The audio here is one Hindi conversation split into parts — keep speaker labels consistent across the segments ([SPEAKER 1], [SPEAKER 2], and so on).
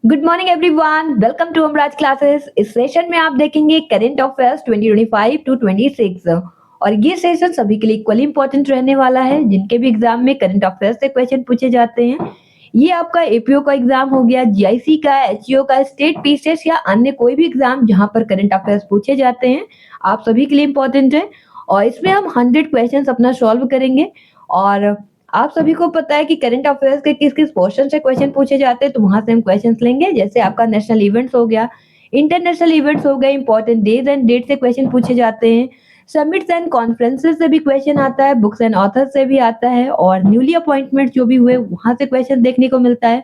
[SPEAKER 1] Good morning everyone, welcome to Amraj classes. इस सेशन में आप देखेंगे करंट अफेयर्स 2025 टू 26 और ये सेशन सभी के लिए इक्वली इंपॉर्टेंट रहने वाला है जिनके भी एग्जाम में करंट अफेयर्स से क्वेश्चन पूछे जाते हैं। ये आपका एपीओ का एग्जाम हो गया, जीआईसी का, एचईओ का, स्टेट पीसीएस या अन्य कोई भी एग्जाम जहां पर करंट अफेयर्स पूछे जाते हैं, आप सभी के लिए इंपॉर्टेंट है। और इसमें हम 100 क्वेश्चन अपना सॉल्व करेंगे। और आप सभी को पता है कि करंट अफेयर्स के किस किस पोर्शन से क्वेश्चन पूछे जाते हैं, तो वहां से हम क्वेश्चंस लेंगे। जैसे आपका नेशनल इवेंट्स हो गया, इंटरनेशनल इवेंट्स हो गए, इंपॉर्टेंट डेज एंड डेट से क्वेश्चन पूछे जाते हैं। समिट्स एंड कॉन्फ्रेंसेस से भी क्वेश्चन आता है, बुक्स एंड ऑथर्स से भी आता है, और न्यूली अपॉइंटमेंट जो भी हुए वहां से क्वेश्चन देखने को मिलता है।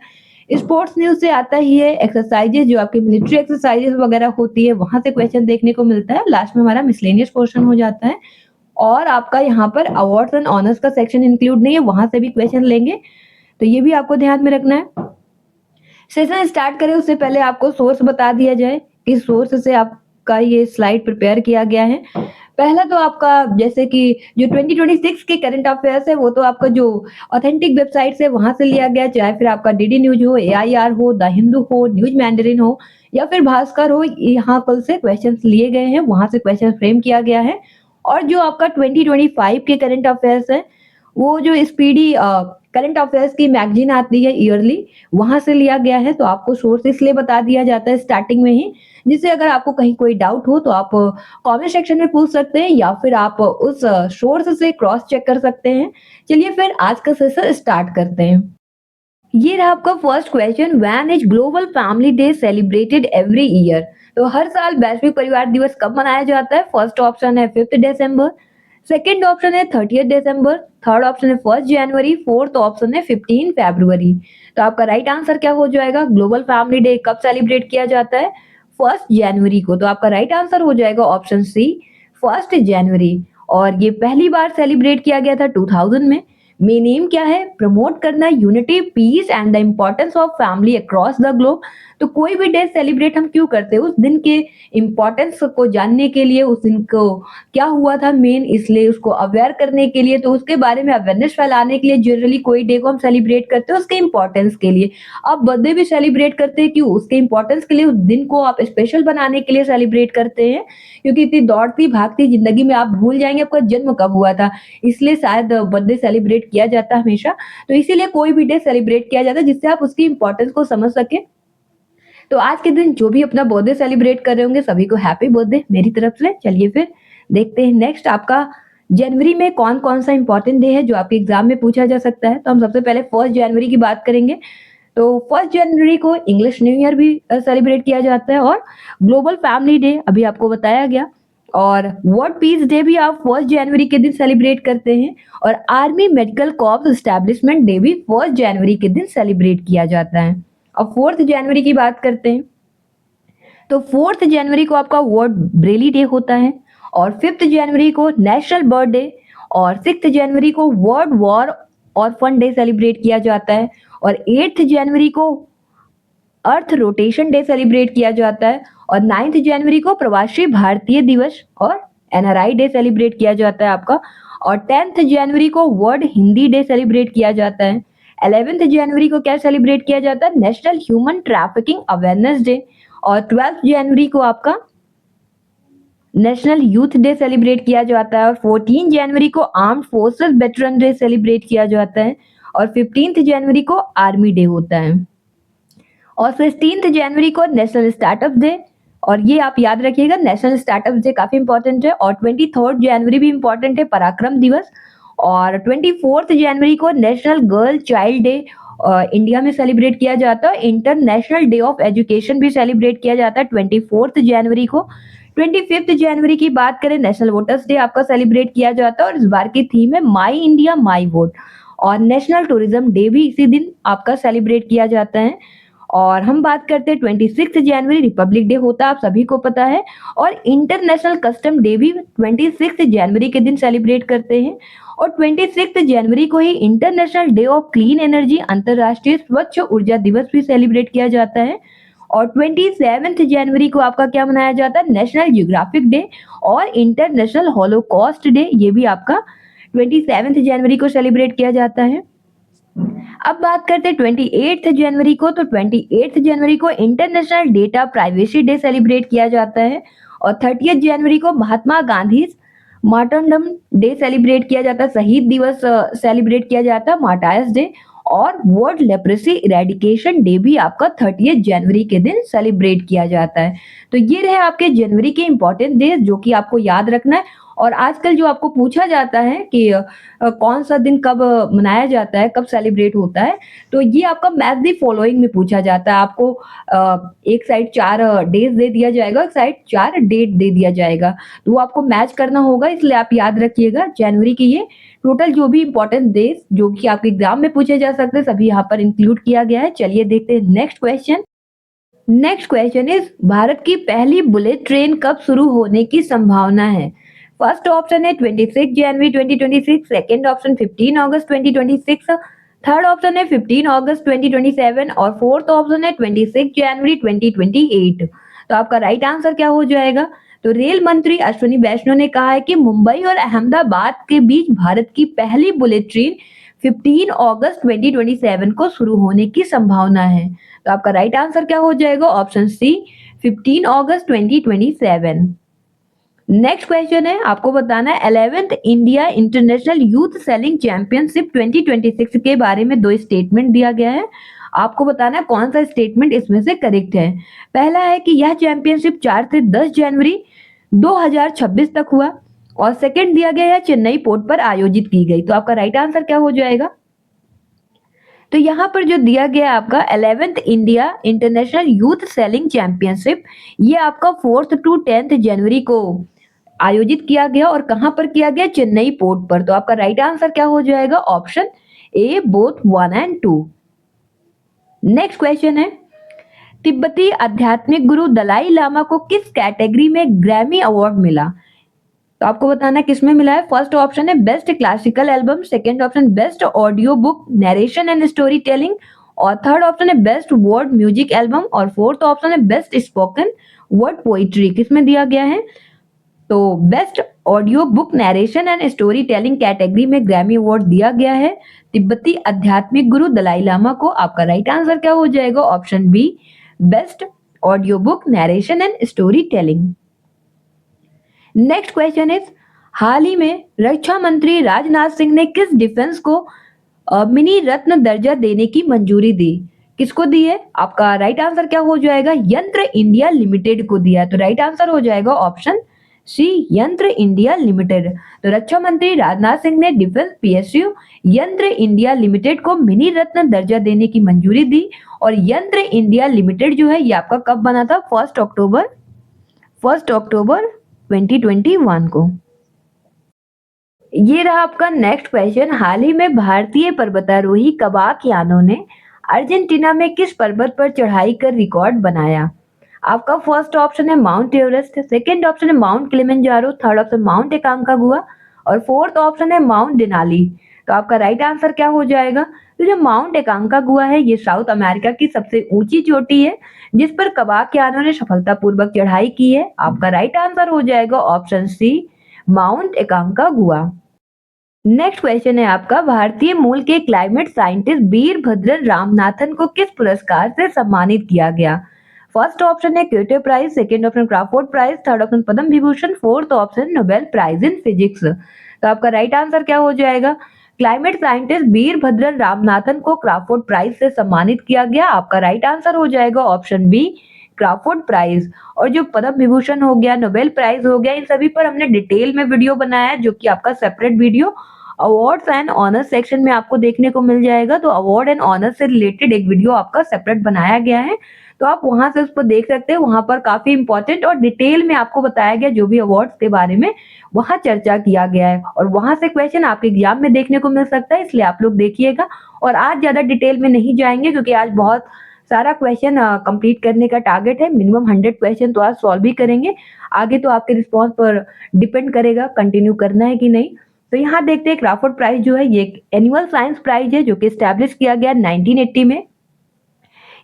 [SPEAKER 1] स्पोर्ट्स न्यूज से आता ही है, एक्सरसाइजेज जो आपकी मिलिट्री एक्सरसाइजेज वगैरह होती है वहां से क्वेश्चन देखने को मिलता है। लास्ट में हमारा मिसलेनियस पोर्शन हो जाता है। और आपका यहाँ पर अवार्ड्स एंड ऑनर्स का सेक्शन इंक्लूड नहीं है, वहां से भी क्वेश्चन लेंगे, तो ये भी आपको ध्यान में रखना है। सेशन स्टार्ट करें उससे पहले आपको सोर्स बता दिया जाए कि सोर्स से आपका ये स्लाइड प्रिपेयर किया गया है। पहला तो आपका जैसे कि जो 2026 के करंट अफेयर्स है वो तो आपका जो ऑथेंटिक वेबसाइट से वहां से लिया गया, चाहे फिर आपका डीडी न्यूज हो, एआईआर हो, द हिंदू हो, न्यूज मैंडरिन हो या फिर भास्कर हो, यहाँ कल से क्वेश्चन लिए गए हैं, वहां से क्वेश्चन फ्रेम किया गया है। और जो आपका 2025 के करंट अफेयर्स है वो जो स्पीडी करंट अफेयर्स की मैगजीन आती है ईयरली, वहां से लिया गया है। तो आपको सोर्स इसलिए बता दिया जाता है स्टार्टिंग में ही, जिससे अगर आपको कहीं कोई डाउट हो तो आप कमेंट सेक्शन में पूछ सकते हैं या फिर आप उस सोर्स से क्रॉस चेक कर सकते हैं। चलिए फिर आज का सेशन स्टार्ट करते हैं। ये रहा आपका first question, when is global family day celebrated every year. तो हर साल वैश्विक परिवार दिवस कब मनाया जाता है? फर्स्ट ऑप्शन है 5 दिसंबर, सेकंड ऑप्शन है 30 दिसंबर, थर्ड ऑप्शन है 1 जनवरी, फोर्थ ऑप्शन है 15 फरवरी। तो आपका राइट आंसर क्या हो जाएगा? ग्लोबल फैमिली डे कब सेलिब्रेट किया जाता है? 1 जनवरी को। तो आपका राइट आंसर हो जाएगा ऑप्शन सी, 1 जनवरी। और ये पहली बार सेलिब्रेट किया गया था 2000 में। मेन एम क्या है? प्रमोट करना unity, peace and the importance of family across the globe. तो कोई भी डे सेलिब्रेट हम क्यों करते हैं? उस दिन के इम्पोर्टेंस को जानने के लिए, उस दिन को क्या हुआ था मेन, इसलिए उसको अवेयर करने के लिए, तो उसके बारे में अवेयरनेस फैलाने के लिए जनरली कोई डे को हम सेलिब्रेट करते हैं उसके इम्पोर्टेंस के लिए। आप बर्थडे भी सेलिब्रेट करते हैं, क्यों? उसके इम्पोर्टेंस के लिए, उस दिन को आप स्पेशल बनाने के लिए सेलिब्रेट करते हैं, क्योंकि इतनी दौड़ती भागती जिंदगी में आप भूल जाएंगे आपका जन्म कब हुआ था, इसलिए शायद बर्थडे सेलिब्रेट किया जाता है हमेशा। तो इसीलिए कोई भी डे सेलिब्रेट किया जाता है जिससे आप उसकी इंपॉर्टेंस को समझ सके। तो आज के दिन जो भी अपना बर्थडे सेलिब्रेट कर रहे होंगे सभी को हैप्पी बर्थडे मेरी तरफ से। चलिए फिर देखते हैं नेक्स्ट आपका जनवरी में कौन कौन सा इंपॉर्टेंट डे है जो आपके एग्जाम में पूछा जा सकता है। तो हम सबसे पहले 1 जनवरी की बात करेंगे। तो 1 जनवरी को इंग्लिश न्यू ईयर भी सेलिब्रेट किया जाता है, और ग्लोबल फैमिली डे अभी आपको बताया गया, और वर्ल्ड पीस डे भी आप 1 जनवरी के दिन सेलिब्रेट करते हैं, और army medical corps establishment day भी 1 जनवरी के दिन सेलिब्रेट किया जाता है। अब 4 जनवरी की बात करते हैं। तो 4 जनवरी को आपका वर्ल्ड ब्रेली डे होता है, और 5 जनवरी को नेशनल बर्ड डे, और 6 जनवरी को वर्ल्ड वॉर और फन डे सेलिब्रेट किया जाता है, और 8 जनवरी को अर्थ रोटेशन डे सेलिब्रेट किया जाता है, और 9 जनवरी को प्रवासी भारतीय दिवस और एनआरआई डे सेलिब्रेट किया जाता है आपका, और 10 जनवरी को वर्ल्ड हिंदी डे सेलिब्रेट किया जाता है। 11 जनवरी को क्या सेलिब्रेट किया जाता है? National human trafficking awareness day, और 12 जनवरी को आपका नेशनल यूथ डे सेलिब्रेट किया जाता है, और 14 जनवरी को armed forces veteran day celebrate किया जाता है, और 15 जनवरी को आर्मी डे होता है, और 16 जनवरी को नेशनल स्टार्टअप डे। और ये आप याद रखिएगा, नेशनल स्टार्टअप डे काफी इंपॉर्टेंट है। और 23 जनवरी भी इंपॉर्टेंट है, पराक्रम दिवस। और 24 जनवरी को national girl child day India में सेलिब्रेट किया जाता है। इंटरनेशनल डे ऑफ एजुकेशन भी सेलिब्रेट किया जाता है 24 जनवरी को। 25 जनवरी की बात करें, नेशनल वोटर्स डे आपका सेलिब्रेट किया जाता है, और इस बार की थीम है माई इंडिया माई वोट। और नेशनल टूरिज्म डे भी इसी दिन आपका सेलिब्रेट किया जाता है। और हम बात करते हैं 26 जनवरी रिपब्लिक डे होता है, आप सभी को पता है। और इंटरनेशनल कस्टम डे भी 26 जनवरी के दिन सेलिब्रेट करते हैं। और 26 जनवरी को ही international day of clean energy, अंतरराष्ट्रीय स्वच्छ ऊर्जा दिवस भी सेलिब्रेट किया जाता है। और 27 जनवरी को आपका क्या मनाया जाता है? नेशनल जियोग्राफिक डे और इंटरनेशनल हॉलोकॉस्ट डे, ये भी आपका 27 जनवरी को सेलिब्रेट किया जाता है। अब बात करते हैं 28 जनवरी को, तो 28 जनवरी को international data privacy day celebrate किया जाता है और 30 जनवरी को Mahatma Gandhi martyrdom day celebrate किया जाता है, शहीद दिवस सेलिब्रेट किया जाता है, मार्टायर्स डे। और वर्ल्ड लेप्रेसी इरेडिकेशन डे भी आपका 30 जनवरी के दिन सेलिब्रेट किया जाता है। तो ये रहे आपके जनवरी के इंपॉर्टेंट डेज जो कि आपको याद रखना है। और आजकल जो आपको पूछा जाता है कि कौन सा दिन कब मनाया जाता है, कब सेलिब्रेट होता है, तो ये आपका मैच द फॉलोइंग में पूछा जाता है। आपको एक साइड 4 डेज दे दिया जाएगा, एक साइड 4 डेट दे दिया जाएगा, तो वो आपको मैच करना होगा, इसलिए आप याद रखिएगा जनवरी की ये टोटल जो भी इंपॉर्टेंट डेज जो कि आपके एग्जाम में पूछे जा सकते हैं सभी यहाँ पर इंक्लूड किया गया है। चलिए देखते हैं next question. Next question is Bharat की पहली बुलेट ट्रेन कब शुरू होने की संभावना है? फर्स्ट ऑप्शन है 26 जनवरी 2026, सेकंड ऑप्शन 15 अगस्त 2026, थर्ड ऑप्शन है 15 अगस्त 2027 और फोर्थ ऑप्शन है 26 जनवरी 2028। तो आपका राइट आंसर क्या हो जाएगा? तो रेल मंत्री अश्विनी वैष्णव ने कहा है कि मुंबई और अहमदाबाद के बीच भारत की पहली बुलेट ट्रेन 15 अगस्त 2027 को शुरू होने की संभावना है। तो आपका राइट आंसर क्या हो जाएगा? ऑप्शन सी 15 अगस्त 2027। नेक्स्ट क्वेश्चन है, आपको बताना है 11th India international youth selling championship 2026 के बारे में 2 स्टेटमेंट दिया गया है। आपको बताना है कौन सा स्टेटमेंट इसमें से करेक्ट है। पहला है कि यह चैंपियनशिप 4 से 10 जनवरी 2026 तक हुआ और सेकंड दिया गया है चेन्नई पोर्ट पर आयोजित की गई। तो आपका राइट आंसर क्या हो जाएगा? तो यहाँ पर जो दिया गया आपका 11th India international youth selling championship, ये आपका 4th to 10th जनवरी को आयोजित किया गया और कहां पर किया गया? चेन्नई पोर्ट पर। तो आपका राइट आंसर क्या हो जाएगा? Option A both 1 and 2। Next question है, तिब्बती आध्यात्मिक गुरु दलाई लामा को किस कैटेगरी में ग्रैमी अवार्ड मिला? तो आपको बताना किसमें मिला है। फर्स्ट ऑप्शन है best classical album, second option best audio book narration and story telling और थर्ड ऑप्शन है बेस्ट वर्ड म्यूजिक एल्बम और फोर्थ ऑप्शन है बेस्ट स्पोकन वर्ड पोइट्री। किसमें दिया गया है? तो best audio book narration and story telling category में ग्रैमी अवार्ड दिया गया है तिब्बती आध्यात्मिक गुरु दलाई लामा को। आपका राइट आंसर क्या हो जाएगा? Option B best audio book narration and story telling. Next question is, हाल ही में रक्षा मंत्री राजनाथ सिंह ने किस डिफेंस को मिनी रत्न दर्जा देने की मंजूरी दी? किसको दी है? आपका राइट आंसर क्या हो जाएगा? यंत्र इंडिया लिमिटेड को दिया। तो राइट आंसर हो जाएगा ऑप्शन सी यंत्र इंडिया लिमिटेड। तो रक्षा मंत्री राजनाथ सिंह ने डिफेंस पीएसयू यंत्र इंडिया लिमिटेड को मिनी रत्न दर्जा देने की मंजूरी दी और यंत्र इंडिया लिमिटेड जो है ये आपका कब बना था? 1 अक्टूबर 2021 को। ये रहा आपका नेक्स्ट क्वेश्चन, हाल ही में भारतीय पर्वतारोही कबाक यानो ने अर्जेंटीना में किस पर्वत पर चढ़ाई कर रिकॉर्ड बनाया? आपका फर्स्ट ऑप्शन है माउंट एवरेस्ट, सेकंड ऑप्शन है mount Kilimanjaro, third option mount एकांकागुआ और फोर्थ ऑप्शन है माउंट डेनाली। तो आपका राइट आंसर क्या हो जाएगा? तो जो माउंट एकांकागुआ है ये साउथ अमेरिका की सबसे ऊंची चोटी है जिस पर कबाक यानो ने सफलतापूर्वक चढ़ाई की है। आपका राइट आंसर हो जाएगा option C Mount Aconcagua. Next question है आपका, भारतीय मूल के क्लाइमेट साइंटिस्ट वीरभद्रन रामनाथन को किस पुरस्कार से सम्मानित किया गया? फर्स्ट ऑप्शन है Kyoto prize, second option Crafoord prize, third option Padma Vibhushan, fourth option Nobel prize in physics. तो आपका राइट आंसर क्या हो जाएगा? क्लाइमेट साइंटिस्ट वीरभद्रन रामनाथन को क्राफोर्ड प्राइज से सम्मानित किया गया। आपका राइट आंसर हो जाएगा ऑप्शन बी क्राफोर्ड प्राइज। और जो पद्म विभूषण हो गया, नोबेल प्राइज हो गया, इन सभी पर हमने डिटेल में वीडियो बनाया है जो कि आपका separate video awards and honours section में आपको देखने को मिल जाएगा। तो अवार्ड एंड ऑनर्स से रिलेटेड एक वीडियो आपका सेपरेट बनाया गया है, तो आप वहां से उसको देख सकते हैं। वहां पर काफी इंपॉर्टेंट और डिटेल में आपको बताया गया जो भी अवार्ड्स के बारे में वहां चर्चा किया गया है और वहां से क्वेश्चन आपके एग्जाम में देखने को मिल सकता है, इसलिए आप लोग देखिएगा। और आज ज्यादा डिटेल में नहीं जाएंगे क्योंकि आज बहुत सारा क्वेश्चन कंप्लीट करने का टारगेट है। मिनिमम 100 क्वेश्चन तो आज सॉल्व भी करेंगे, आगे तो आपके रिस्पॉन्स पर डिपेंड करेगा कंटिन्यू करना है कि नहीं। तो यहाँ देखते हैं क्राफोर्ड प्राइज जो है ये एक एनुअल साइंस प्राइज है जो कि स्टैब्लिश किया गया 1980 में।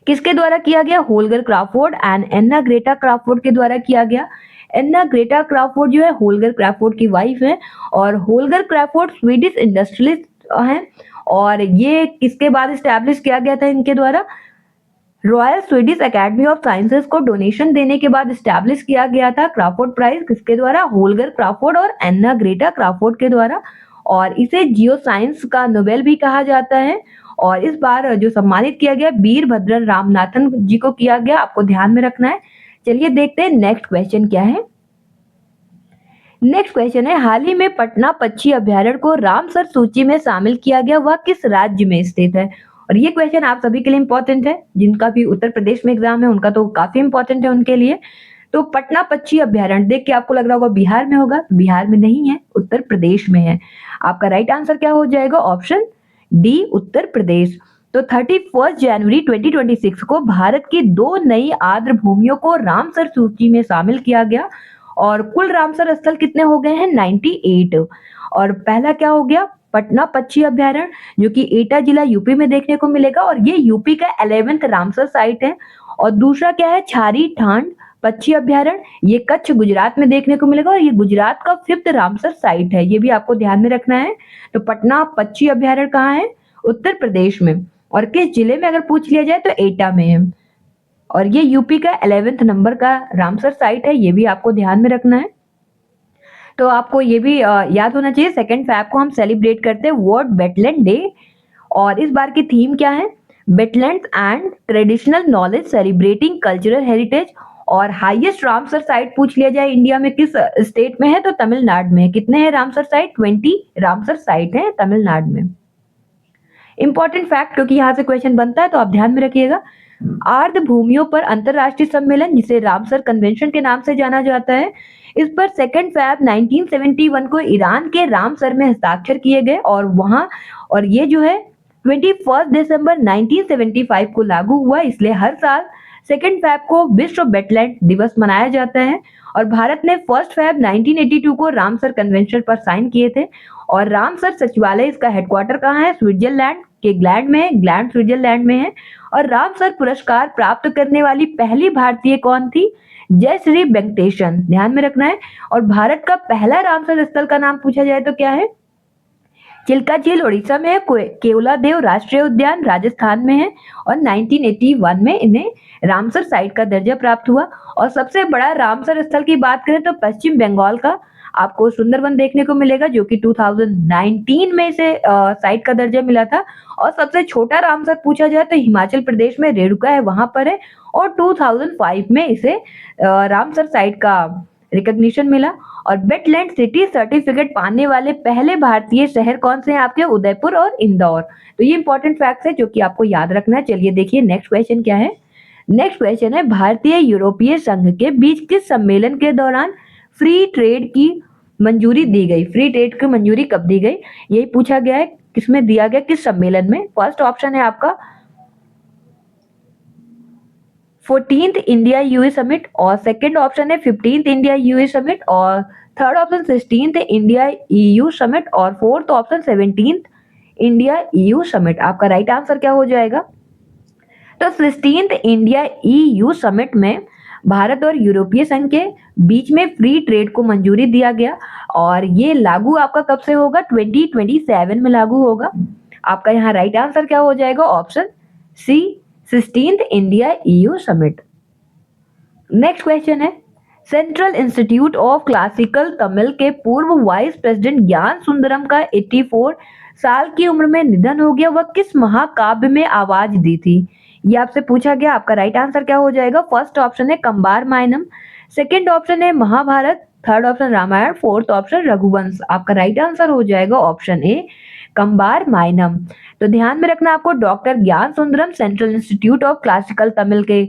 [SPEAKER 1] किसके द्वारा किया गया? होल्गर क्राफोर्ड एंड एन्ना ग्रेटा क्राफोर्ड के द्वारा किया गया। एन्ना ग्रेटा क्राफोर्ड जो है होल्गर क्राफोर्ड की वाइफ है और होल्गर क्राफोर्ड स्वीडिश इंडस्ट्रियलिस्ट हैं और ये किसके बाद स्टैब्लिश किया गया था इनके द्वारा? Royal Swedish academy of sciences को डोनेशन देने के बाद स्टैब्लिश किया गया था क्राफोर्ड प्राइज किसके द्वारा? होल्गर क्राफोर्ड और एन्ना ग्रेटा क्राफोर्ड के द्वारा। और इसे जियो साइंस का नोबेल भी कहा जाता है। और इस बार जो सम्मानित किया गया वीरभद्रन रामनाथन जी को किया गया, आपको ध्यान में रखना है। चलिए देखते हैं नेक्स्ट क्वेश्चन क्या है। नेक्स्ट क्वेश्चन है, हाल ही में पटना पक्षी अभ्यारण्य को रामसर सूची में शामिल किया गया, वह किस राज्य में स्थित है? और ये क्वेश्चन आप सभी के लिए इंपॉर्टेंट है, जिनका भी उत्तर प्रदेश में एग्जाम है उनका तो काफी इंपॉर्टेंट है उनके लिए। तो पटना पक्षी अभ्यारण्य देख के आपको लग रहा होगा बिहार में होगा, बिहार में नहीं है, उत्तर प्रदेश में है। आपका राइट आंसर क्या हो जाएगा? Option D, Uttar Pradesh. तो 31 जनवरी 2026 को भारत की 2 नई आर्द्र भूमियों को रामसर सूची में शामिल किया गया और कुल रामसर स्थल कितने हो गए हैं? 98। और पहला क्या हो गया? पटना पक्षी अभ्यारण्य, जो कि एटा जिला यूपी में देखने को मिलेगा और ये यूपी का 11th रामसर साइट है। और दूसरा क्या है? छारी ठांड पक्षी अभ्यारण्य, ये कच्छ गुजरात में देखने को मिलेगा और ये गुजरात का 5th रामसर साइट है, ये भी आपको ध्यान में रखना है। तो पटना पक्षी अभ्यारण्य कहाँ है? उत्तर प्रदेश में। और किस जिले में अगर पूछ लिया जाए तो एटा में है। और ये यूपी का 11th नंबर का रामसर साइट है, ये भी आपको ध्यान में रखना है। तो आपको ये भी याद होना चाहिए 2 फेब को हम सेलिब्रेट करते हैं वर्ल्ड वेटलैंड डे। और इस बार की थीम क्या है? Wetlands and traditional knowledge celebrating cultural heritage. और हाईएस्ट रामसर साइट पूछ लिया जाए इंडिया में किस स्टेट में है तो तमिलनाडु में। कितने हैं रामसर साइट? 20 रामसर साइट है तमिलनाडु में। इंपॉर्टेंट फैक्ट, क्योंकि यहाँ से क्वेश्चन बनता है तो आप ध्यान में रखिएगा। आर्द्र भूमियों पर अंतरराष्ट्रीय सम्मेलन, जिसे रामसर कन्वेंशन के नाम से जाना जाता है, इस पर 2 फेब 1971 को ईरान के रामसर में हस्ताक्षर किए गए और ये जो है 21 दिसंबर 1975 को लागू हुआ। इसलिए हर साल 2 फेब को विश्व वेटलैंड दिवस मनाया जाता है। और भारत ने 1 फेब 1982 को रामसर कन्वेंशन पर साइन किए थे। और रामसर सचिवालय, इसका हेडक्वार्टर कहाँ है? स्विट्जरलैंड के ग्लैंड में है, ग्लैंड स्विट्जरलैंड में है। और रामसर पुरस्कार प्राप्त करने वाली पहली भारतीय कौन थी? जयश्री वेंकटेशन, ध्यान में रखना है। और भारत का पहला रामसर स्थल का नाम पूछा जाए तो क्या है? चिल्का झील उड़ीसा में है, केवलादेव राष्ट्रीय उद्यान राजस्थान में है। और 1981 में इन्हें रामसर साइट का दर्जा प्राप्त हुआ। और सबसे बड़ा रामसर स्थल की बात करें तो पश्चिम बंगाल का आपको सुंदरवन देखने को मिलेगा, जो कि 2019 में इसे साइट का दर्जा मिला था। और सबसे छोटा रामसर पूछा जाए तो हिमाचल प्रदेश में रेणुका है, वहां पर है। और 2005 में इसे रामसर साइट का रिकॉग्निशन मिला। और वेटलैंड सिटी सर्टिफिकेट पाने वाले पहले भारतीय शहर कौन से हैं आपके? उदयपुर और इंदौर। तो ये इंपॉर्टेंट फैक्ट्स है जो कि आपको याद रखना है। चलिए देखिए नेक्स्ट क्वेश्चन क्या है। नेक्स्ट क्वेश्चन है, भारतीय यूरोपीय संघ के बीच किस सम्मेलन के दौरान फ्री ट्रेड की मंजूरी दी गई? फ्री ट्रेड की मंजूरी कब दी गई? यही पूछा गया है, किसमें दिया गया, किस सम्मेलन में? फर्स्ट ऑप्शन है आपका 14th इंडिया यूए समिट, और सेकंड ऑप्शन है 15th इंडिया यूए समिट, और third option 16th India EU summit, और fourth option 17th India EU summit. आपका राइट आंसर क्या हो जाएगा? तो 16th इंडिया ईयू समिट में भारत और यूरोपीय संघ के बीच में फ्री ट्रेड को मंजूरी दिया गया। और ये लागू आपका कब से होगा? 2027 में लागू होगा। आपका यहाँ राइट आंसर क्या हो जाएगा? Option C, 16th India EU summit. Next question है, central institute of classical Tamil के पूर्व वाइस प्रेसिडेंट ज्ञान सुंदरम का 84 साल की उम्र में निधन हो गया, वह किस महाकाव्य में आवाज दी थी? ये आपसे पूछा गया। आपका राइट आंसर क्या हो जाएगा? फर्स्ट ऑप्शन है कंबार मायनम, सेकंड ऑप्शन है Mahabharata, third option Ramayana, fourth option Raghuvansha. आपका राइट आंसर हो जाएगा ऑप्शन ए, कंबार मायनम। तो ध्यान में रखना आपको, डॉक्टर ज्ञान Sundaram central institute of classical Tamil के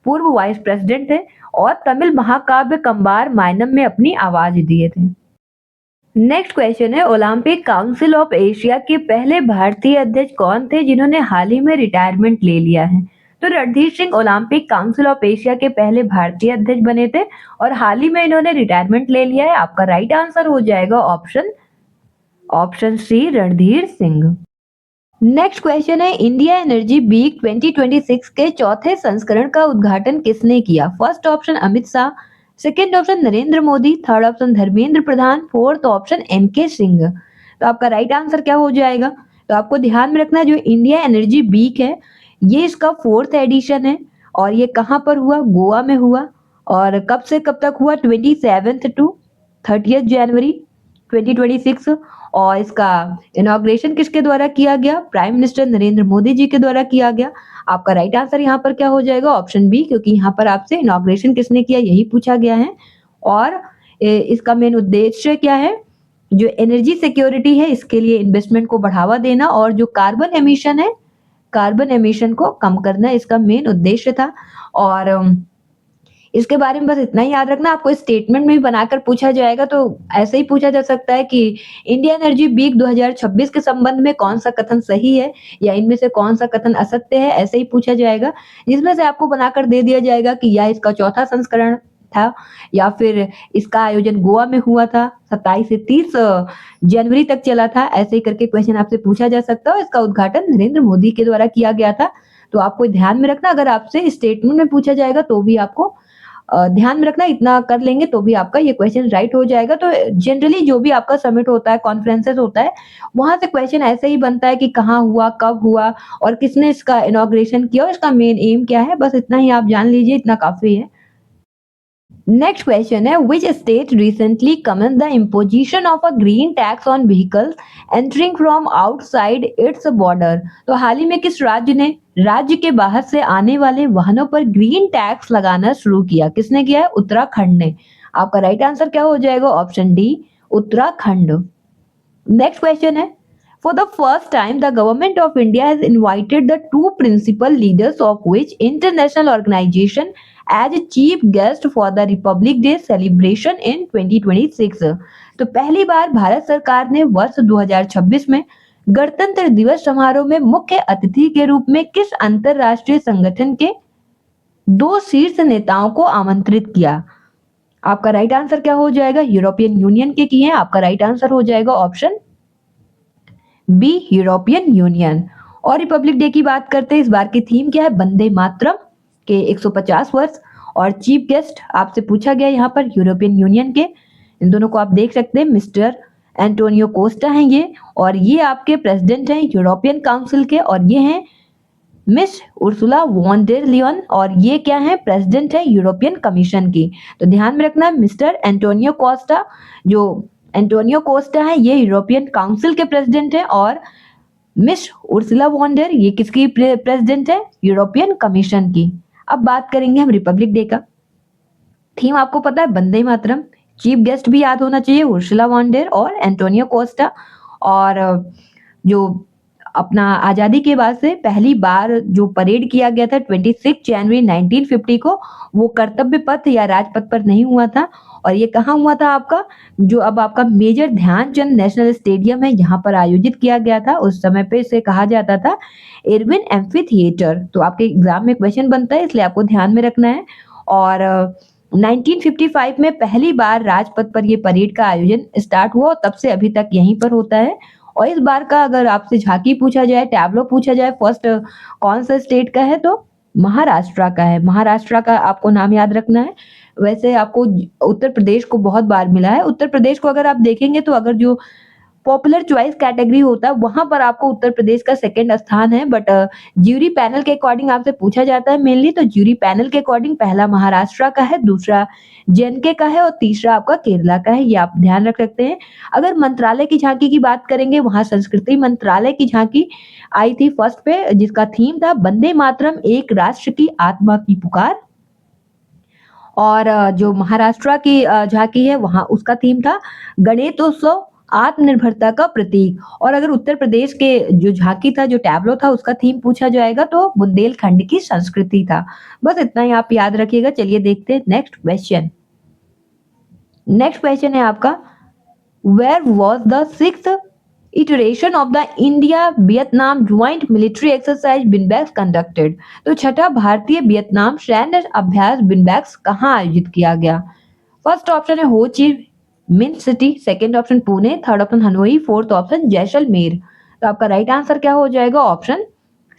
[SPEAKER 1] पूर्व वाइस प्रेसिडेंट थे और तमिल महाकाव्य कंबार मायनम में अपनी आवाज दिए थे। नेक्स्ट क्वेश्चन है, ओलंपिक काउंसिल ऑफ एशिया के पहले भारतीय अध्यक्ष कौन थे जिन्होंने हाल ही में रिटायरमेंट ले लिया है? तो Randhir Singh Olympic council of Asia के पहले भारतीय अध्यक्ष बने थे और हाल ही में इन्होंने रिटायरमेंट ले लिया है। आपका राइट आंसर हो जाएगा option C, Randhir Singh. Next question है, इंडिया एनर्जी वीक 2026 के चौथे संस्करण का उद्घाटन किसने किया? First option Amit Shah, second option Narendra Modi, third option Dharmendra Pradhan, fourth option M K Singh. तो आपका राइट आंसर क्या हो जाएगा? तो आपको ध्यान में रखना है जो इंडिया एनर्जी वीक है, ये इसका 4th एडिशन है और ये कहाँ पर हुआ? गोवा में हुआ। और कब से कब तक हुआ? 27 टू 30 जनवरी 2026। और इसका इनॉग्रेशन किसके द्वारा किया गया? प्राइम मिनिस्टर नरेंद्र मोदी जी के द्वारा किया गया। आपका राइट आंसर यहाँ पर क्या हो जाएगा? ऑप्शन बी, क्योंकि यहाँ पर आपसे इनॉग्रेशन किसने किया यही पूछा गया है। और इसका मेन उद्देश्य क्या है? जो एनर्जी सिक्योरिटी है इसके लिए इन्वेस्टमेंट को बढ़ावा देना और जो कार्बन एमिशन है, कार्बन एमिशन को कम करना इसका मेन उद्देश्य था। और इसके बारे में बस इतना ही याद रखना, आपको स्टेटमेंट में भी बनाकर पूछा जाएगा तो ऐसे ही पूछा जा सकता है कि इंडिया एनर्जी वीक 2026 के संबंध में कौन सा कथन सही है या इनमें से कौन सा कथन असत्य है, ऐसे ही पूछा जाएगा। जिसमें से आपको बनाकर दे दिया जाएगा कि यह इसका चौथा संस्करण था या फिर इसका आयोजन गोवा में हुआ था, 27 से 30 जनवरी तक चला था, ऐसे ही करके क्वेश्चन आपसे पूछा जा सकता है। और इसका उद्घाटन नरेंद्र मोदी के द्वारा किया गया था। तो आपको ध्यान में रखना, अगर आपसे स्टेटमेंट में पूछा जाएगा तो भी आपको ध्यान में रखना, इतना कर लेंगे तो भी आपका ये क्वेश्चन राइट हो जाएगा। तो जनरली जो भी आपका समिट होता है, कॉन्फ्रेंसेस होता है, वहां से क्वेश्चन ऐसे ही बनता है कि कहाँ हुआ, कब हुआ और किसने इसका इनॉग्रेशन किया और इसका मेन एम क्या है। बस इतना ही आप जान लीजिए, इतना काफी है। नेक्स्ट क्वेश्चन है, which state recently commence the imposition of a green tax on vehicles entering from outside its border. तो हाल ही में किस राज्य ने राज्य के बाहर से आने वाले वाहनों पर ग्रीन टैक्स लगाना शुरू किया? किसने किया है? उत्तराखंड ने। आपका राइट आंसर क्या हो जाएगा? Option D, Uttarakhand. Next question है, for the first time the government of India has invited the two principal leaders of which international organization as chief guest for the Republic Day celebration in 2026। तो पहली बार भारत सरकार ने वर्ष 2026 में गणतंत्र दिवस समारोह में मुख्य अतिथि के रूप में किस अंतरराष्ट्रीय संगठन के दो शीर्ष नेताओं को आमंत्रित किया? आपका राइट आंसर क्या हो जाएगा? यूरोपियन यूनियन के किए हैं। आपका राइट आंसर हो जाएगा ऑप्शन बी, यूरोपियन यूनियन। और रिपब्लिक डे की बात करते हैं, इस बार की थीम क्या है? वंदे मातरम के 150 वर्ष। और चीफ गेस्ट आपसे पूछा गया यहाँ पर यूरोपियन यूनियन के, इन दोनों को आप देख सकते हैं, मिस्टर एंटोनियो कोस्टा हैं ये, और ये आपके प्रेसिडेंट हैं यूरोपियन काउंसिल के, और ये हैं Miss Ursula von der Leyen, और ये क्या है? प्रेसिडेंट है यूरोपियन कमीशन की। तो ध्यान में रखना, मिस्टर एंटोनियो कोस्टा, जो एंटोनियो कोस्टा है ये यूरोपियन काउंसिल के प्रेसिडेंट है, और मिस उर्सुला वॉन डेर ये किसकी प्रेसिडेंट है? यूरोपियन कमीशन की। अब बात करेंगे हम रिपब्लिक डे का। थीम आपको पता है वंदे मातरम, चीफ गेस्ट भी याद होना चाहिए, उर्सुला वॉन डेर और एंटोनियो कोस्टा। और जो अपना आजादी के बाद से पहली बार जो परेड किया गया था 26 जनवरी 1950 को, वो कर्तव्य पथ या राजपथ पर नहीं हुआ था, और ये कहाँ हुआ था? आपका जो अब आपका मेजर ध्यानचंद नेशनल स्टेडियम है, यहाँ पर आयोजित किया गया था। उस समय पे इसे कहा जाता था एरविन एम्फी थिएटर। तो आपके एग्जाम में क्वेश्चन बनता है, इसलिए आपको ध्यान में रखना है। और 1955 में पहली बार राजपथ पर ये परेड का आयोजन स्टार्ट हुआ, और तब से अभी तक यहीं पर होता है। और इस बार का अगर आपसे झांकी पूछा जाए, टैब्लो पूछा जाए, फर्स्ट कौन सा स्टेट का है, तो महाराष्ट्र का है। महाराष्ट्र का आपको नाम याद रखना है। वैसे आपको उत्तर प्रदेश को बहुत बार मिला है। उत्तर प्रदेश को अगर आप देखेंगे तो अगर जो पॉपुलर चॉइस कैटेगरी होता है वहां पर आपको उत्तर प्रदेश का सेकंड स्थान है, बट ज्यूरी पैनल के अकॉर्डिंग आपसे पूछा जाता है मेनली, तो ज्यूरी पैनल के अकॉर्डिंग पहला महाराष्ट्र का है, दूसरा जेएनके का है और तीसरा आपका केरला का है। ये आप ध्यान रख सकते हैं। अगर मंत्रालय की झांकी की बात करेंगे, वहां संस्कृति मंत्रालय की झांकी आई थी फर्स्ट पे, जिसका थीम था वंदे मातरम, एक राष्ट्र की आत्मा की पुकार। और जो महाराष्ट्र की झांकी है वहां उसका थीम था गणेशोत्सव, आत्मनिर्भरता का प्रतीक। और अगर उत्तर प्रदेश के जो झांकी था, जो टैब्लो था, उसका थीम पूछा जाएगा तो बुंदेलखंड की संस्कृति था। बस इतना ही आप याद रखिएगा। चलिए देखते हैं नेक्स्ट क्वेश्चन। नेक्स्ट क्वेश्चन है आपका, where was the 6th iteration of the India Vietnam Joint Military Exercise BINBEX conducted। तो छठा भारतीय वियतनाम सैन्य अभ्यास बिनबैक्स कहाँ आयोजित किया गया? फर्स्ट ऑप्शन है Ho Chi Minh City, second option Pune, third option Hanoi, fourth option Jaisalmer. तो आपका राइट आंसर क्या हो जाएगा? Option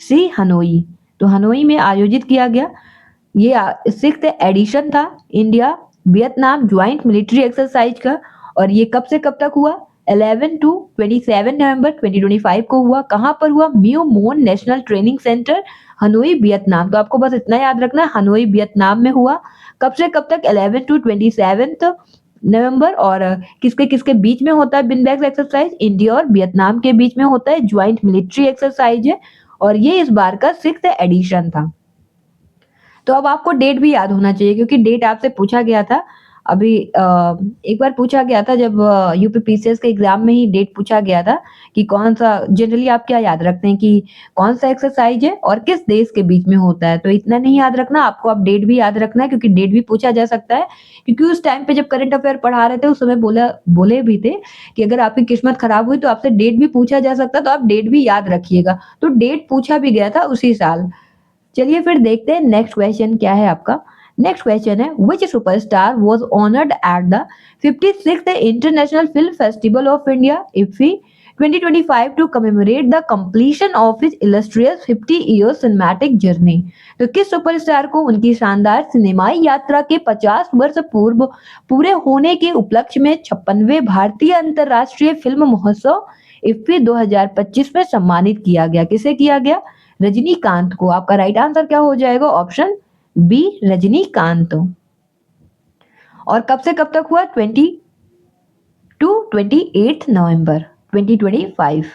[SPEAKER 1] C, Hanoi. तो हनोई में आयोजित किया गया। ये 6th एडिशन था India Vietnam joint military exercise का, और ये कब से कब तक हुआ? 11 टू 27 नवंबर 2025 को हुआ। कहाँ पर हुआ? म्यू मोन national training centre, Hanoi, Vietnam. तो आपको बस इतना याद रखना है, हनोई वियतनाम में हुआ। कब से कब तक? 11 टू 27 नवंबर। और किसके किसके बीच में होता है बिनबैक्स एक्सरसाइज? इंडिया और वियतनाम के बीच में होता है, ज्वाइंट मिलिट्री एक्सरसाइज है, और ये इस बार का 6th एडिशन था। तो अब आपको डेट भी याद होना चाहिए, क्योंकि डेट आपसे पूछा गया था अभी, एक बार पूछा गया था जब यूपीपीसीएस के एग्जाम में ही डेट पूछा गया था कि कौन सा, जनरली आप क्या याद रखते हैं कि कौन सा एक्सरसाइज है और किस देश के बीच में होता है। तो इतना नहीं याद रखना आपको, अब डेट भी याद रखना है, क्योंकि डेट भी पूछा जा सकता है। क्योंकि उस टाइम पे जब करंट अफेयर पढ़ा रहे थे उस समय बोले भी थे कि अगर आपकी किस्मत खराब हुई तो आपसे डेट भी पूछा जा सकता है, तो आप डेट भी याद रखिएगा। तो डेट पूछा भी गया था उसी साल। चलिए फिर देखते हैं नेक्स्ट क्वेश्चन क्या है आपका। नेक्स्ट क्वेश्चन है, which superstar was honoured at the 56th international film festival of India IFFI 2025 to commemorate the completion of his illustrious 50 years cinematic journey. तो किस सुपरस्टार को उनकी शानदार सिनेमाई यात्रा के 50 वर्ष पूर्व पूरे होने के उपलक्ष्य में 56वें भारतीय अंतर्राष्ट्रीय फिल्म महोत्सव इफ्फी 2025 में सम्मानित किया गया? किसे किया गया? रजनीकांत को। आपका राइट आंसर क्या हो जाएगा? Option B, Rajinikanth. और कब से कब तक हुआ? 20 टू 28 नवंबर 2025।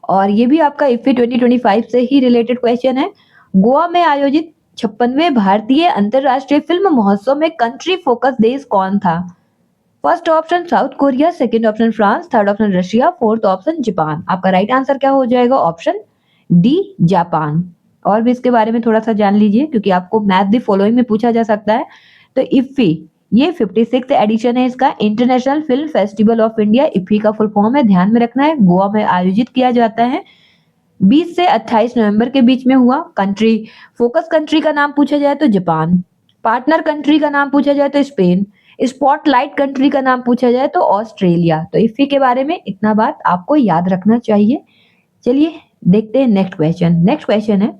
[SPEAKER 1] और ये भी आपका इफ्फी 2025 से ही रिलेटेड क्वेश्चन है। गोवा में आयोजित 56वें भारतीय अंतरराष्ट्रीय फिल्म महोत्सव में कंट्री फोकस देश कौन था? First option South Korea, second option France, third option Russia, fourth option Japan. आपका राइट आंसर क्या हो जाएगा? Option D, Japan. और भी इसके बारे में थोड़ा सा जान लीजिए, क्योंकि आपको मैथ द फॉलोइंग में पूछा जा सकता है। तो इफ्फी ये 56th एडिशन है इसका, international film festival of India. IFFI का फुल फॉर्म है, ध्यान में रखना है। गोवा में आयोजित किया जाता है, 20 से 28 नवंबर के बीच में हुआ। कंट्री फोकस कंट्री का नाम पूछा जाए तो जापान, पार्टनर कंट्री का नाम पूछा जाए तो स्पेन, स्पॉटलाइट कंट्री का नाम पूछा जाए तो ऑस्ट्रेलिया। तो इफ्फी के बारे में इतना बात आपको याद रखना चाहिए। चलिए देखते हैं नेक्स्ट क्वेश्चन। नेक्स्ट क्वेश्चन है,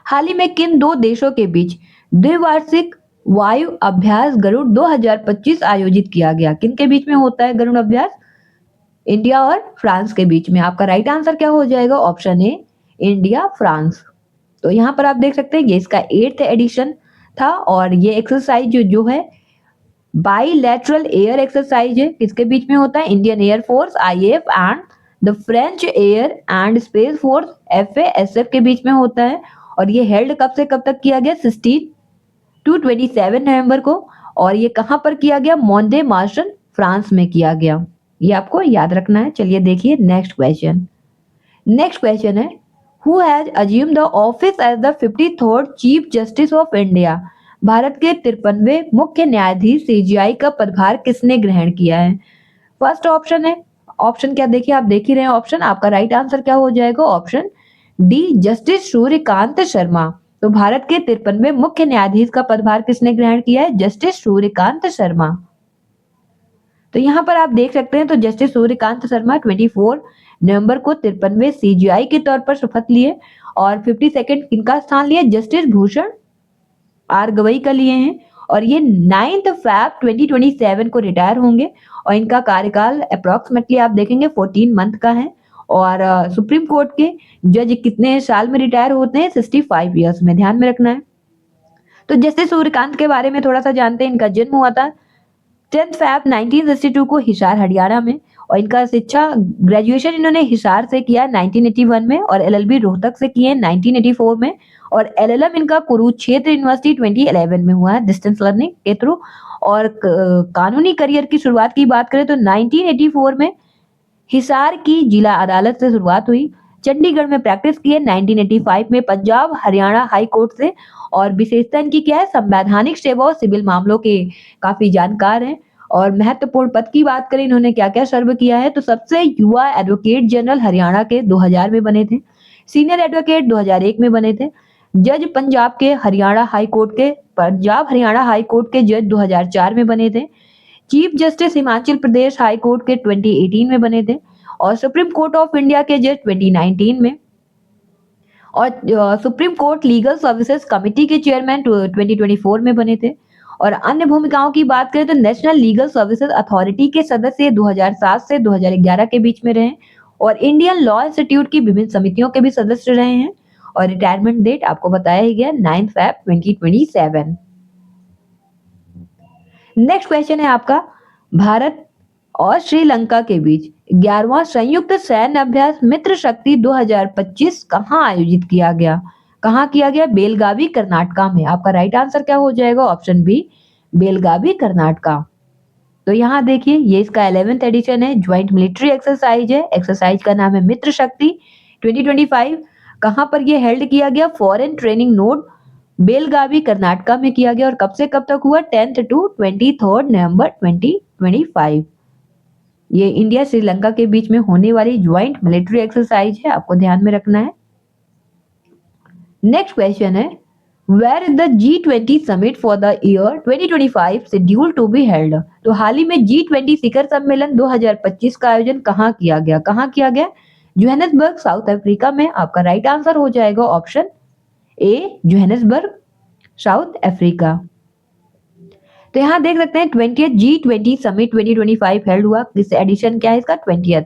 [SPEAKER 1] हाल ही में किन दो देशों के बीच द्विवार्षिक वायु अभ्यास गरुड़ 2025 आयोजित किया गया? किन के बीच में होता है गरुड़ अभ्यास? इंडिया और फ्रांस के बीच में। आपका राइट आंसर क्या हो जाएगा? Option A, India France. तो यहाँ पर आप देख सकते हैं ये इसका 8th एडिशन था, और ये एक्सरसाइज जो है बाईलैटरल एयर एक्सरसाइज है। किसके बीच में होता है? Indian air force IAF and the French air and space force FASF के बीच में होता है। और ये हेल्ड कब से कब तक किया गया? 16 टू 27 नवंबर को। और ये कहां पर किया गया? मोंडे मार्शन, फ्रांस में किया गया। ये आपको याद रखना है। चलिए देखिए नेक्स्ट क्वेश्चन। नेक्स्ट क्वेश्चन है, who has assume the office as the 53rd chief justice of India? Bharat के 53वें मुख्य न्यायाधीश सीजीआई का पदभार किसने ग्रहण किया है? फर्स्ट ऑप्शन है, ऑप्शन क्या देखिए, आप देख ही रहे हैं ऑप्शन। आपका राइट आंसर क्या हो जाएगा? Option D, justice Suryakant Sharma. तो भारत के 53वें मुख्य न्यायाधीश का पदभार किसने ग्रहण किया है? जस्टिस सूर्यकांत शर्मा। तो यहाँ पर आप देख सकते हैं, तो जस्टिस सूर्यकांत शर्मा 24 नवंबर को 53वें सीजीआई के तौर पर शपथ लिए। और 52nd किनका स्थान लिए? जस्टिस भूषण आर गवई का लिए हैं। और ये 9 फैब 2027 को रिटायर होंगे। और इनका कार्यकाल अप्रोक्सीमेटली आप देखेंगे 14 मंथ का है। और सुप्रीम कोर्ट के जज कितने साल में रिटायर होते हैं? 65 ईयर्स में, ध्यान में रखना है। तो जस्टिस सूर्यकांत के बारे में थोड़ा सा जानते हैं। इनका जन्म हुआ था 10 फैब 1962 को हिसार हरियाणा में। और इनका शिक्षा ग्रेजुएशन इन्होंने हिसार से किया 1981 में, और एलएलबी रोहतक से किए 1984 में। और एलएलएम इनका कुरुक्षेत्र यूनिवर्सिटी 2011 में हुआ है डिस्टेंस लर्निंग के थ्रू। और कानूनी करियर की शुरुआत की बात करें तो 1984 में हिसार की जिला अदालत से शुरुआत हुई। चंडीगढ़ में प्रैक्टिस की है 1985 में पंजाब हरियाणा हाई कोर्ट से। और विशेषता इनकी क्या है? संवैधानिक सेवा और सिविल मामलों के काफी जानकार हैं। और महत्वपूर्ण पद की बात करें, इन्होंने क्या क्या सर्व किया है, तो सबसे युवा एडवोकेट जनरल हरियाणा के 2000 में बने थे, सीनियर एडवोकेट 2001 में बने थे, जज पंजाब हरियाणा हाई कोर्ट के जज 2004 में बने थे, chief justice Himachal Pradesh high court के 2018 में बने थे, और सुप्रीम कोर्ट ऑफ इंडिया के जज 2019 में, और supreme court legal services committee के चेयरमैन 2024 में बने थे। और अन्य भूमिकाओं की बात करें तो नेशनल लीगल सर्विसेज अथॉरिटी के सदस्य 2007 से 2011 के बीच में रहे और इंडियन लॉ इंस्टीट्यूट की विभिन्न समितियों के भी सदस्य रहे हैं और रिटायरमेंट डेट आपको बताया ही गया 9 फैब 2027। नेक्स्ट क्वेश्चन है आपका, भारत और श्रीलंका के बीच 11वां संयुक्त सैन्य अभ्यास मित्र शक्ति 2025 कहां आयोजित किया गया? कहां किया गया? बेलगावी कर्नाटका में। आपका राइट आंसर क्या हो जाएगा? Option B, Belagavi Karnataka. तो यहाँ देखिए ये इसका 11th एडिशन है, ज्वाइंट मिलिट्री एक्सरसाइज है। एक्सरसाइज का नाम है मित्र शक्ति 2025। कहां पर ये हेल्ड किया गया? Foreign training node Belagavi Karnataka में किया गया और कब से कब तक हुआ? 10th to 23rd नवंबर 2025। ये इंडिया श्रीलंका के बीच में होने वाली ज्वाइंट मिलिट्री एक्सरसाइज है, आपको ध्यान में रखना है। नेक्स्ट क्वेश्चन है, where is the G20 summit for the year 2025 scheduled to be held? तो हाल ही में G20 शिखर सम्मेलन 2025 का आयोजन कहाँ किया गया? कहाँ किया गया? जोहानिसबर्ग साउथ अफ्रीका में। आपका राइट आंसर हो जाएगा option A, Johannesburg south Africa. तो यहाँ देख सकते हैं 20th G20 समिट 2025 हेल्ड हुआ। किस एडिशन क्या है इसका? 20th।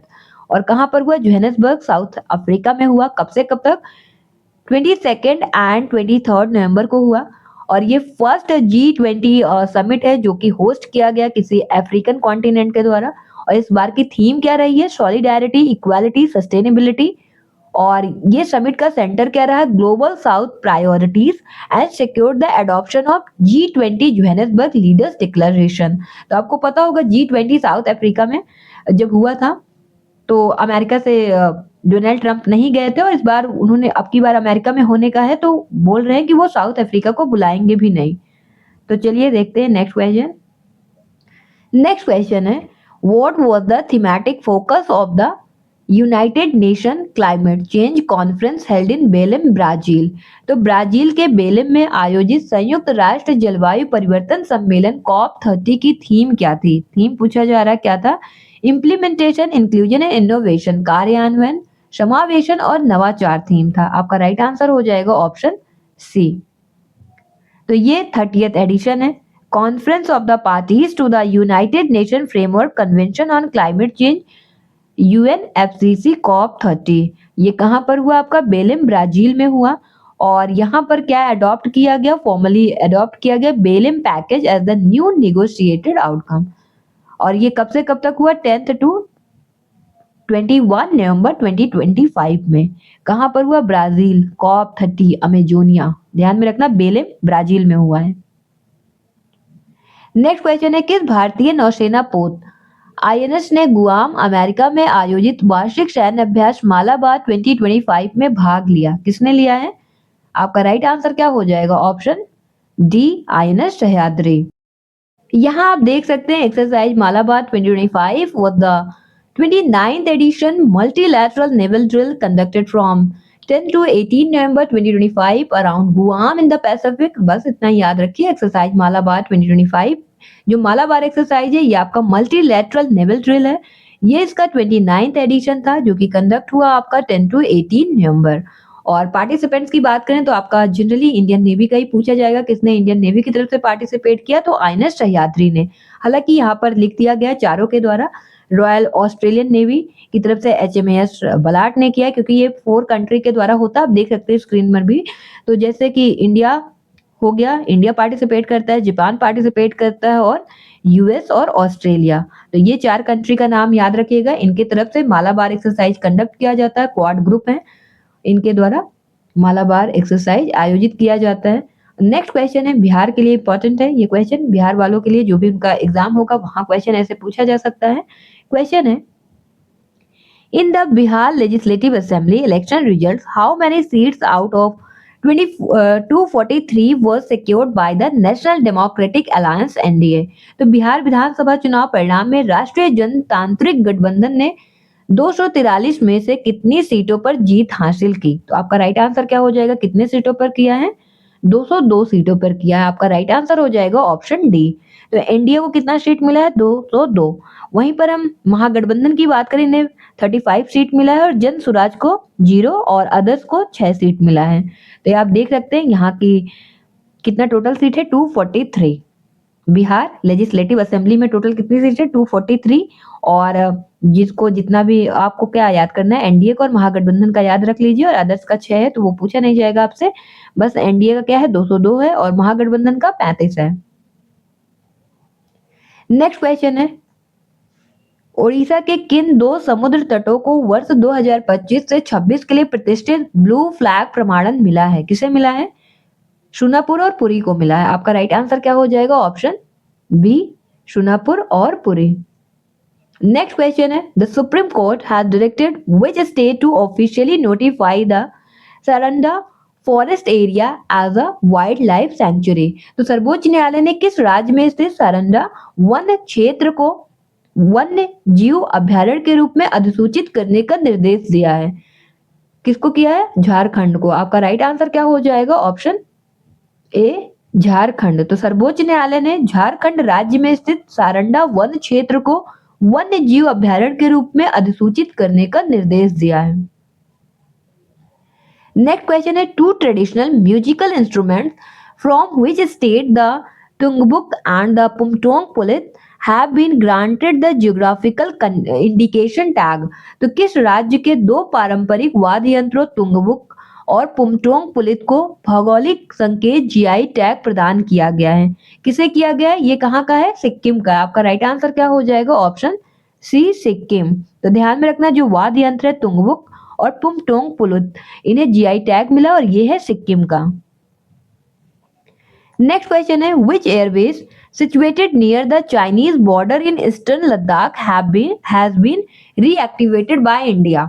[SPEAKER 1] और कहां पर हुआ? जोहानिसबर्ग साउथ अफ्रीका में हुआ। कब से कब तक? 22nd एंड 23rd नवंबर को हुआ और ये फर्स्ट G20 समिट है जो कि होस्ट किया गया किसी अफ्रीकन कॉन्टिनेंट के द्वारा। और इस बार की थीम क्या रही है? Solidarity, equality, sustainability. और ये समिट का सेंटर क्या रहा? Global south priorities and secure the adoption of G20 Johannesburg leaders declaration. तो आपको पता होगा G20 साउथ अफ्रीका में जब हुआ था तो अमेरिका से डोनाल्ड ट्रंप नहीं गए थे और इस बार उन्होंने अब की बार अमेरिका में होने का है तो बोल रहे हैं कि वो साउथ अफ्रीका को बुलाएंगे भी नहीं। तो चलिए देखते हैं नेक्स्ट क्वेश्चन। नेक्स्ट क्वेश्चन है, what was the thematic focus of the United nation climate change conference held in बेलेम Brazil? तो ब्राजील के बेलेम में आयोजित संयुक्त राष्ट्र जलवायु परिवर्तन सम्मेलन COP30 की थीम क्या थी? थीम पूछा जा रहा है, क्या था? इम्प्लीमेंटेशन, इंक्लूजन एंड इनोवेशन, कार्यान्वयन, समावेशन और नवाचार थीम था। आपका राइट आंसर हो जाएगा ऑप्शन सी। तो ये 30th एडिशन है, conference of the parties to the United Nation framework convention on climate change UNFCCC COP30। ये कहां पर हुआ? आपका बेलेम ब्राजील में हुआ। और यहाँ पर क्या अडॉप्ट किया गया? फॉर्मली अडॉप्ट किया गया Belem package as the new negotiated outcome. और ये कब से कब तक हुआ? 10th to 21 नवंबर 2025 में। कहां पर हुआ? Brazil, COP30 Amazonia. ध्यान में रखना बेलेम ब्राजील में हुआ है। नेक्स्ट क्वेश्चन है, किस भारतीय नौसेना पोत INS ने गुआम अमेरिका में आयोजित वार्षिक सैन्य अभ्यास मालाबार 2025 में भाग लिया? किसने लिया है? आपका राइट आंसर क्या हो जाएगा? Option D, INS Sahyadri. यहाँ आप देख सकते हैं exercise Malabar 2025 was the 29th edition multilateral naval drill conducted from 10 to 18 November 2025 around Guam in the Pacific। बस इतना याद रखिए, एक्सरसाइज मालाबार 2025 जो मालाबार एक्सरसाइज है ये आपका मल्टीलैटरल नेवल ड्रिल है। ये इसका 29th एडिशन था जो कि कंडक्ट हुआ आपका 10 to 18 नवंबर। और पार्टिसिपेंट्स की बात करें तो आपका जनरली इंडियन नेवी का ही पूछा जाएगा, किसने इंडियन नेवी की तरफ से पार्टिसिपेट किया? तो INS सह्याद्री ने। हालांकि यहाँ पर लिख दिया गया चारों के द्वारा, रॉयल ऑस्ट्रेलियन नेवी की तरफ से HMAS बलाट ने किया क्योंकि ये 4 कंट्री के द्वारा होता है। आप देख सकते हैं स्क्रीन पर भी। तो जैसे कि इंडिया हो गया, इंडिया पार्टिसिपेट करता है, जापान पार्टिसिपेट करता है और US और ऑस्ट्रेलिया। तो ये 4 कंट्री का नाम याद रखिएगा, इनके तरफ से मालाबार एक्सरसाइज कंडक्ट किया जाता है। क्वाड ग्रुप है, इनके द्वारा मालाबार एक्सरसाइज आयोजित किया जाता है। नेक्स्ट क्वेश्चन है, बिहार के लिए इंपॉर्टेंट है ये क्वेश्चन, बिहार वालों के लिए जो भी उनका एग्जाम होगा वहां क्वेश्चन ऐसे पूछा जा सकता है। क्वेश्चन है, in the Bihar legislative assembly election result how many seats out of 243 was secured by the national democratic alliance NDA। तो बिहार विधानसभा चुनाव परिणाम में राष्ट्रीय जनतांत्रिक गठबंधन ने 243 में से कितनी सीटों पर जीत हासिल की? तो आपका राइट आंसर क्या हो जाएगा? कितने सीटों पर किया है? 202 सीटों पर किया है। आपका राइट आंसर हो जाएगा ऑप्शन डी। तो NDA को कितना सीट मिला है? 202। वहीं पर हम महागठबंधन की बात करें, इन्हें 35 सीट मिला है और जन स्वराज को 0 और अदर्स को 6 सीट मिला है। तो आप देख सकते हैं यहाँ की कितना टोटल सीट है? 243। बिहार लेजिस्लेटिव असेंबली में टोटल कितनी सीट है? 243। और जिसको जितना भी आपको क्या याद करना है, एनडीए का और महागठबंधन का याद रख लीजिए, और अदर्स का 6 है तो वो पूछा नहीं जाएगा आपसे। बस एनडीए का क्या है? 202 है और महागठबंधन का 35 है। नेक्स्ट क्वेश्चन है, ओडिशा के किन दो समुद्र तटों को वर्ष 2025 से 26 के लिए प्रतिष्ठित ब्लू फ्लैग प्रमाणन मिला है? किसे मिला है? शूनापुर और पुरी को मिला है। आपका राइट आंसर क्या हो जाएगा? ऑप्शन बी, शूनापुर और पुरी। नेक्स्ट क्वेश्चन है, the supreme court has directed which state to officially notify the Saranda forest area as a wildlife sanctuary. तो सर्वोच्च न्यायालय ने किस राज्य में स्थित सरंडा वन क्षेत्र को वन्य जीव अभ्यारण्य के रूप में अधिसूचित करने का निर्देश दिया है? किसको किया है? झारखंड को। आपका राइट आंसर क्या हो जाएगा? Option A, Jharkhand. तो सर्वोच्च न्यायालय ने झारखंड राज्य में स्थित सारंडा वन क्षेत्र को वन्य जीव अभ्यारण्य के रूप में अधिसूचित करने का निर्देश दिया है। नेक्स्ट क्वेश्चन है, two traditional musical instrument from which state the Tungbuk and the Pumtong Pulit have been granted the geographical indication tag. तो किस राज्य के दो पारंपरिक वाद्य यंत्रों तुंगबुक और पुमटोंग पुलित को भौगोलिक संकेत जीआई टैग प्रदान किया गया है? किसे किया गया है? ये कहाँ का है? सिक्किम का। आपका राइट आंसर क्या हो जाएगा? Option C, Sikkim. तो ध्यान में रखना, जो वाद्य यंत्र है तुंगबुक और पुमटोंग पुलित, इन्हें जीआई टैग मिला और ये है सिक्किम का। नेक्स्ट क्वेश्चन है, विच airbase situated near the Chinese border in eastern Ladakh has been reactivated by India।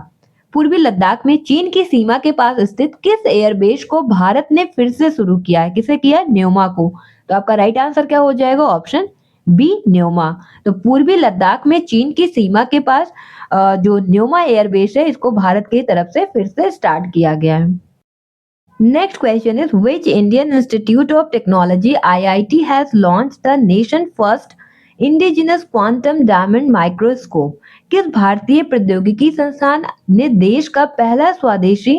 [SPEAKER 1] पूर्वी लद्दाख में चीन की सीमा के पास स्थित किस एयरबेस को भारत ने फिर से शुरू किया है? किसे किया है? न्योमा को। तो आपका राइट आंसर क्या हो जाएगा? Option B, Nyoma. तो पूर्वी लद्दाख में चीन की सीमा के पास जो न्योमा एयरबेस है, इसको भारत की तरफ से फिर से स्टार्ट किया गया है। Next question is, which Indian Institute of Technology IIT has launched the nation first indigenous quantum diamond microscope? किस भारतीय प्रौद्योगिकी संस्थान ने देश का पहला स्वदेशी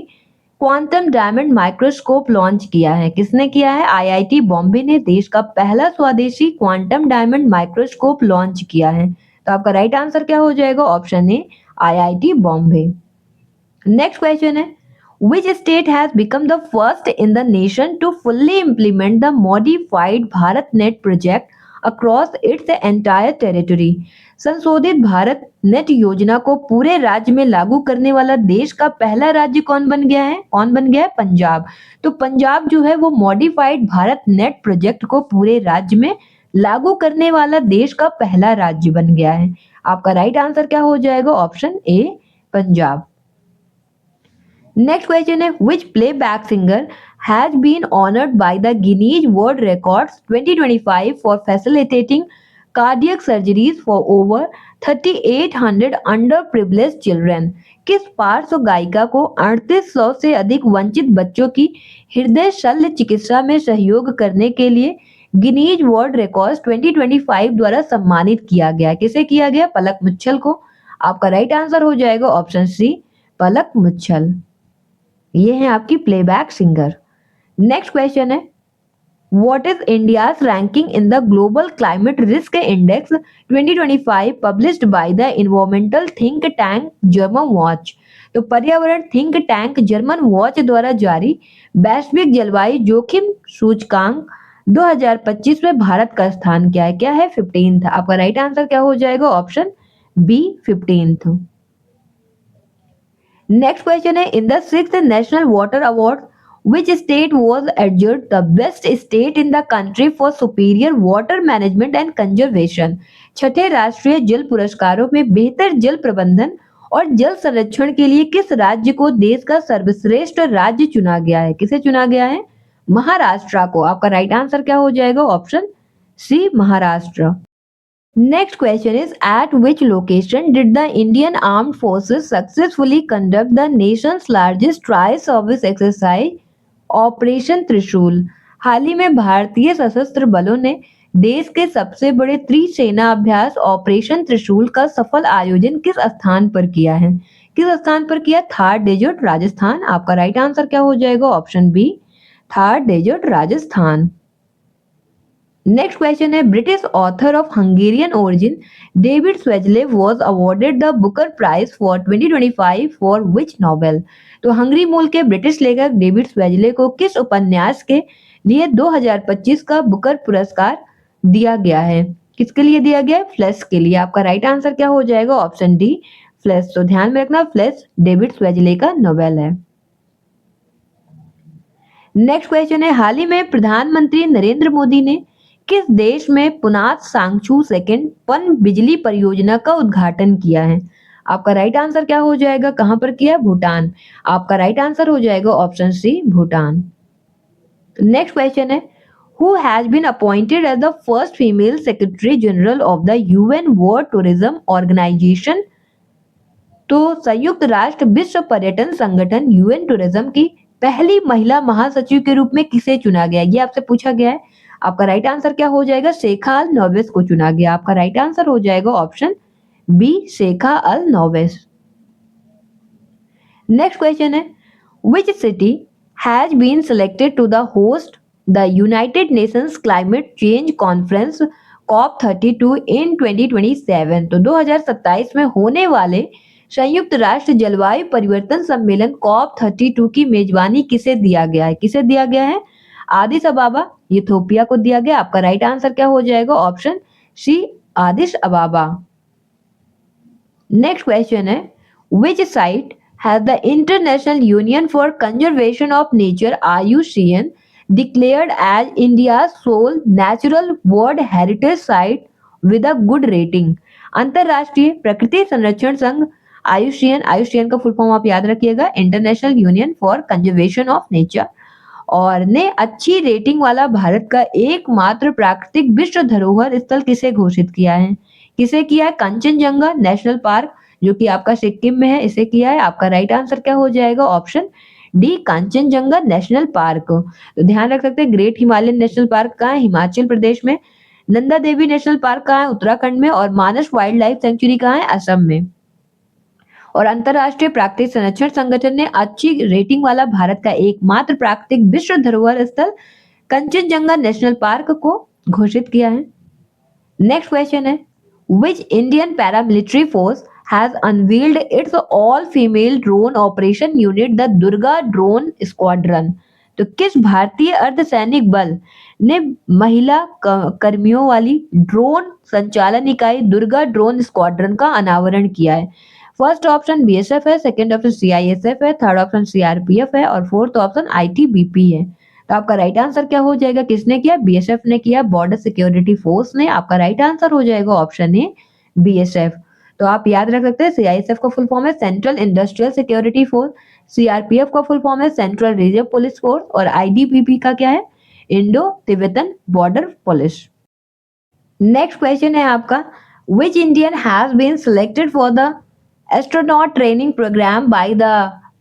[SPEAKER 1] क्वांटम डायमंड माइक्रोस्कोप लॉन्च किया है? किसने किया है? आईआईटी बॉम्बे ने देश का पहला स्वदेशी क्वांटम डायमंड माइक्रोस्कोप लॉन्च किया है। तो आपका राइट आंसर क्या हो जाएगा? Option A, IIT Bombay. Next question है, which state has become the first in the nation to fully implement the modified BharatNet project across its entire territory? संशोधित भारत नेट योजना को पूरे राज्य में लागू करने वाला देश का पहला राज्य कौन बन गया है? कौन बन गया है? पंजाब। तो पंजाब जो है वो मॉडिफाइड भारत नेट प्रोजेक्ट को पूरे राज्य में लागू करने वाला देश का पहला राज्य बन गया है। आपका राइट आंसर क्या हो जाएगा? Option A, Punjab. Next question है, which playback singer has been honored by the Guinness World Records 2025 for facilitating cardiac surgeries for over 3,800 underprivileged children? किस पार्श्व गायिका को 3800 से अधिक वंचित बच्चों की हृदय शल्य चिकित्सा में सहयोग करने के लिए गिनीज वर्ल्ड रिकॉर्ड्स 2025 द्वारा सम्मानित किया गया? किसे किया गया? पलक मुच्छल को। आपका राइट आंसर हो जाएगा ऑप्शन सी, पलक मुच्छल। ये है आपकी प्लेबैक सिंगर। नेक्स्ट क्वेश्चन है, what is India's ranking in the global climate risk index 2025 published by the environmental think tank German watch? तो पर्यावरण थिंक टैंक जर्मन वॉच द्वारा जारी वैश्विक जलवायु जोखिम सूचकांक 2025 में भारत का स्थान क्या है? क्या है? 15th। आपका राइट आंसर क्या हो जाएगा? Option B, 15th। Next question है, in the 6th National Water Award, which state was adjudged the best state in the country for superior water management and conservation? छठे राष्ट्रीय जल पुरस्कारों में बेहतर जल प्रबंधन और जल संरक्षण के लिए किस राज्य को देश का सर्वश्रेष्ठ राज्य चुना गया है? किसे चुना गया है? महाराष्ट्र को। आपका राइट आंसर क्या हो जाएगा? Option C, Maharashtra. Next question is, at which location did the Indian Armed Forces successfully conduct the nation's largest tri-service exercise, Operation Trishul? हाल ही में भारतीय सशस्त्र बलों ने देश के सबसे बड़े त्रिसेना अभ्यास ऑपरेशन त्रिशूल का सफल आयोजन किस स्थान पर किया है? किस स्थान पर किया? थार डेजर्ट, राजस्थान। आपका राइट आंसर क्या हो जाएगा? Option B, Thar desert, Rajasthan. Next question है, British author of Hungarian origin David Szalay was awarded the Booker prize for 2025 for which novel. तो हंगरी मूल के ब्रिटिश लेखक डेविड स्वेजले को किस उपन्यास के लिए 2025 का बुकर पुरस्कार दिया गया है? किसके लिए दिया गया है? फ्लैश के लिए। आपका राइट आंसर क्या हो जाएगा? Option D, flash. तो ध्यान में रखना, फ्लैश डेविड स्वेजले का नोवेल है। नेक्स्ट क्वेश्चन है, हाल ही में प्रधानमंत्री नरेंद्र मोदी ने किस देश में पुनात सांगचू सेकंड पन बिजली परियोजना का उद्घाटन किया है? आपका राइट आंसर क्या हो जाएगा? कहां पर किया? भूटान। आपका राइट आंसर हो जाएगा option C, Bhutan. Next question है, who has been appointed as the first female secretary general of the UN World Tourism Organization? तो संयुक्त राष्ट्र विश्व पर्यटन संगठन यूएन टूरिज्म की पहली महिला महासचिव के रूप में किसे चुना गया? ये आपसे पूछा गया है। आपका राइट आंसर क्या हो जाएगा? शेखा अल नोवेस को चुना गया। आपका राइट आंसर हो जाएगा ऑप्शन बी, शेखा अल नोवेस। नेक्स्ट क्वेश्चन है, which city has been selected to the host the United Nations Climate Change Conference COP32 in 2027? तो 2027 में होने वाले संयुक्त राष्ट्र जलवायु परिवर्तन सम्मेलन COP32 की मेजबानी किसे दिया गया है? किसे दिया गया है? आदिस अबाबा, इथियोपिया को दिया गया। आपका राइट आंसर क्या हो जाएगा? ऑप्शन सी, आदिस अबाबा। नेक्स्ट क्वेश्चन है, which site has the International Union for Conservation of Nature IUCN declared as India's sole natural world heritage site with a good rating? अंतरराष्ट्रीय प्रकृति संरक्षण संघ आईयूसीएन का फुल फॉर्म आप याद रखिएगा, international union for conservation of nature, और ने अच्छी रेटिंग वाला भारत का एकमात्र प्राकृतिक विश्व धरोहर स्थल किसे घोषित किया है? किसे किया है? कंचनजंगा नेशनल पार्क, जो कि आपका सिक्किम में है, इसे किया है। आपका राइट आंसर क्या हो जाएगा? Option D, Kanchenjunga national park. तो ध्यान रख सकते हैं, ग्रेट हिमालयन नेशनल पार्क कहाँ है? हिमाचल प्रदेश में। नंदा देवी नेशनल पार्क कहाँ है? उत्तराखंड में। और मानस वाइल्ड लाइफ सेंचुरी कहाँ है? असम में। और अंतरराष्ट्रीय प्राकृतिक संरक्षण संगठन ने अच्छी रेटिंग वाला भारत का एकमात्र प्राकृतिक विश्व धरोहर स्थल कंचनजंगा नेशनल पार्क को घोषित किया है। नेक्स्ट क्वेश्चन है, which Indian paramilitary force has unveiled its all-female drone operation unit, the Durga Drone Squadron? तो किस भारतीय अर्धसैनिक बल ने महिला कर्मियों वाली ड्रोन संचालन इकाई दुर्गा ड्रोन स्क्वाड्रन का अनावरण किया है? फर्स्ट ऑप्शन बीएसएफ है, सेकंड ऑप्शन सीआईएसएफ है, थर्ड ऑप्शन सीआरपीएफ है और फोर्थ ऑप्शन आईटीबीपी है। तो आपका राइट आंसर क्या हो जाएगा? किसने किया? बीएसएफ ने किया, बॉर्डर सिक्योरिटी फोर्स ने। आपका राइट आंसर हो जाएगा ऑप्शन ए, बीएसएफ। तो आप याद रख सकते हैं, सीआईएसएफ का फुल फॉर्म है central industrial security force, CRPF का फुल फॉर्म है सेंट्रल रिजर्व पुलिस फोर्स और आईटीबीपी का क्या है? Indo Tibetan border police. Next question है आपका, which Indian has been selected for the astronaut training program by the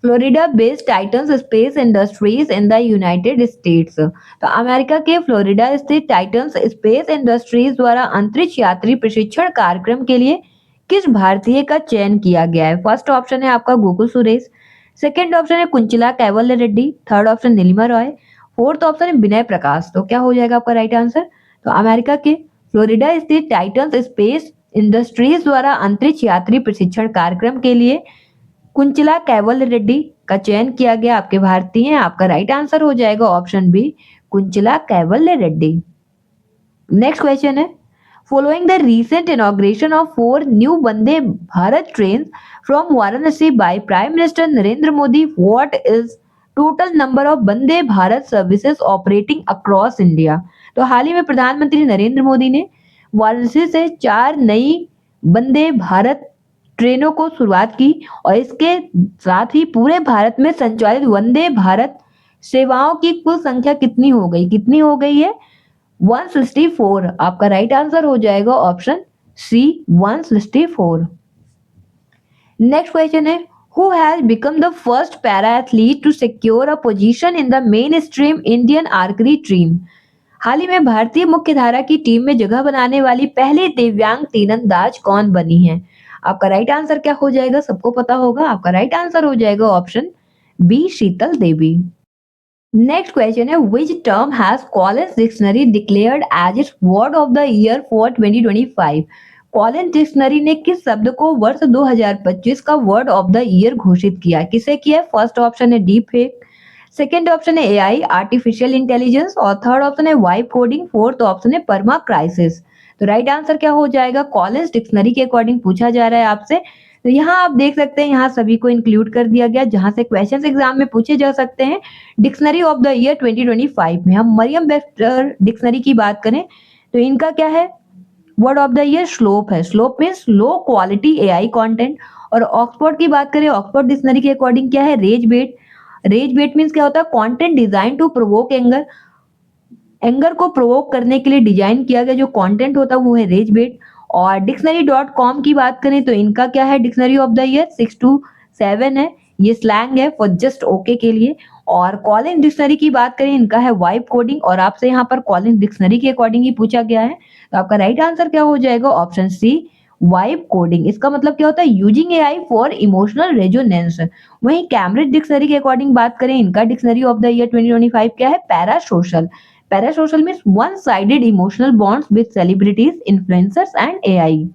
[SPEAKER 1] Florida-based Titan Space Industries in the United States? तो अमेरिका के फ्लोरिडा स्थित टाइटन स्पेस इंडस्ट्रीज द्वारा अंतरिक्ष यात्री प्रशिक्षण कार्यक्रम के लिए किस भारतीय का चयन किया गया है? फर्स्ट ऑप्शन है आपका गोकुल सुरेश, सेकंड ऑप्शन है Kunchala Kaivalya Reddy, third option Neelima Roy, fourth option है विनय प्रकाश। तो क्या हो जाएगा आपका राइट आंसर? तो अमेरिका के फ्लोरिडा स्थित टाइटन स्पेस इंडस्ट्रीज द्वारा अंतरिक्ष यात्री प्रशिक्षण कार्यक्रम के लिए कुंचला कैवल्य रेड्डी का चयन किया गया। आपके भारतीय हैं। आपका राइट आंसर हो जाएगा option B, कुंचला Kaivalya Reddy. Next question है, following the recent inauguration of 4 new Vande Bharat trains from Varanasi by Prime Minister Narendra Modi, what is total number of Vande Bharat services operating across India? तो हाल ही में प्रधानमंत्री नरेंद्र मोदी ने वाराणसी से 4 नई वंदे भारत ट्रेनों को शुरुआत की और इसके साथ ही पूरे भारत में संचालित वंदे भारत सेवाओं की कुल संख्या कितनी हो गई? कितनी हो गई है? 164। आपका राइट आंसर हो जाएगा ऑप्शन सी, 164। नेक्स्ट क्वेश्चन है, who has become the first para athlete to secure a position in the main stream Indian archery team? हाल ही में भारतीय मुख्यधारा की टीम में जगह बनाने वाली पहली दिव्यांग तीरंदाज कौन बनी है? आपका राइट आंसर क्या हो जाएगा? सबको पता होगा। आपका राइट आंसर हो जाएगा option B, Sheetal Devi. Next question है which term has Collins dictionary declared as its word of the year for 2025। Collins dictionary ने किस शब्द को वर्ष 2025 का वर्ड ऑफ द ईयर घोषित किया? किसे किया? फर्स्ट ऑप्शन है डीप फेक, सेकेंड ऑप्शन है एआई आर्टिफिशियल इंटेलिजेंस और थर्ड ऑप्शन है वाइब कोडिंग, फोर्थ ऑप्शन है परमा क्राइसिस। तो राइट आंसर क्या हो जाएगा? कॉलिन्स डिक्शनरी के अकॉर्डिंग पूछा जा रहा है आपसे। तो यहाँ आप देख सकते हैं यहाँ सभी को इंक्लूड कर दिया गया जहां से क्वेश्चंस एग्जाम में पूछे जा सकते हैं। डिक्शनरी ऑफ द ईयर 2025 में हम मरियम वेबस्टर डिक्शनरी की बात करें तो इनका क्या है? Word of the year slop है। Slop means low quality AI content. और ऑक्सफोर्ड की बात करें, ऑक्सफोर्ड डिक्शनरी के अकॉर्डिंग क्या है? Rage bait. Rage bait means क्या होता है? Content design to provoke anger. Anger को प्रोवोक करने के लिए डिजाइन किया गया जो कंटेंट होता है वो है रेज बेट। और डिक्शनरी.com की बात करें तो इनका क्या है? डिक्शनरी ऑफ द ईयर 627 है। ये स्लैंग है फॉर जस्ट ओके के लिए। और कॉलिन डिक्शनरी की बात करें इनका है वाइब कोडिंग और आपसे यहाँ पर कॉलिन डिक्शनरी के अकॉर्डिंग ही पूछा गया है। तो आपका राइट आंसर क्या हो जाएगा? Option C vibe coding. इसका मतलब क्या होता है? Using AI for emotional resonance. वहीं कैम्ब्रिज डिक्शनरी के अकॉर्डिंग बात करें इनका डिक्शनरी ऑफ द ईयर 2025 क्या है? Parasocial. Parasocial means one sided emotional bonds with celebrities, influencers and AI.